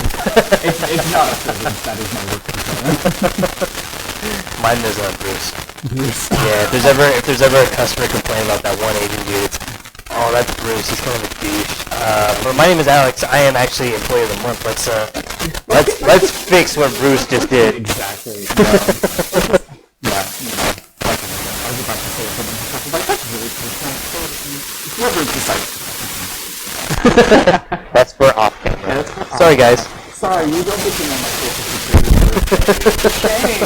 It's not a privilege. That is my work persona. Mine is Bruce. Bruce. Yeah, if there's ever a customer complaining about that one Asian dude, it's, oh, that's Bruce. He's kind of a douche. But my name is Alex. I am actually Employee of the Month. Let's fix what Bruce just did. Exactly. Yeah. I was about to say something. Like, that's really cool. Whoever decides. That's for off camera. Sorry, guys. Sorry, you don't get to know my social security. Shame.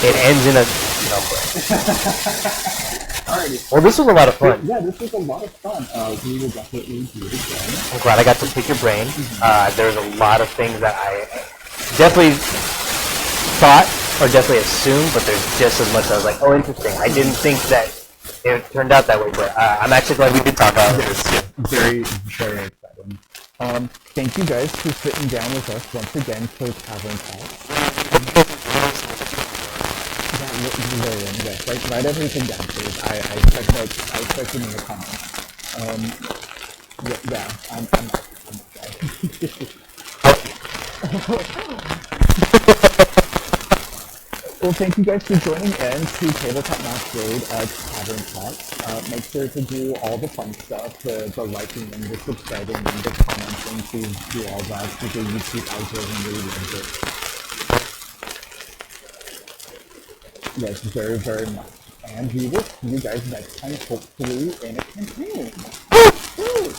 It ends in a number. Alrighty. Well, this was a lot of fun. Yeah, this was a lot of fun. We will definitely do it again. I'm glad I got to pick your brain. There's a lot of things that I definitely thought or definitely assumed, but there's just as much I was like, oh, interesting. I didn't think that it turned out that way, but I'm actually glad we did talk about it. Very, very exciting. Thank you guys for sitting down with us once again for Tavern Talks. Yes, write everything down, please. I expect it in the comments. I'm Well, thank you guys for joining in to Tabletop Masquerade Tavern Talks. Make sure to do all the fun stuff, the liking and the subscribing and the commenting, please do all that because the YouTube algorithm really loves it. Yes, very, very much. And we will see you guys next time, hopefully in a campaign. Woo!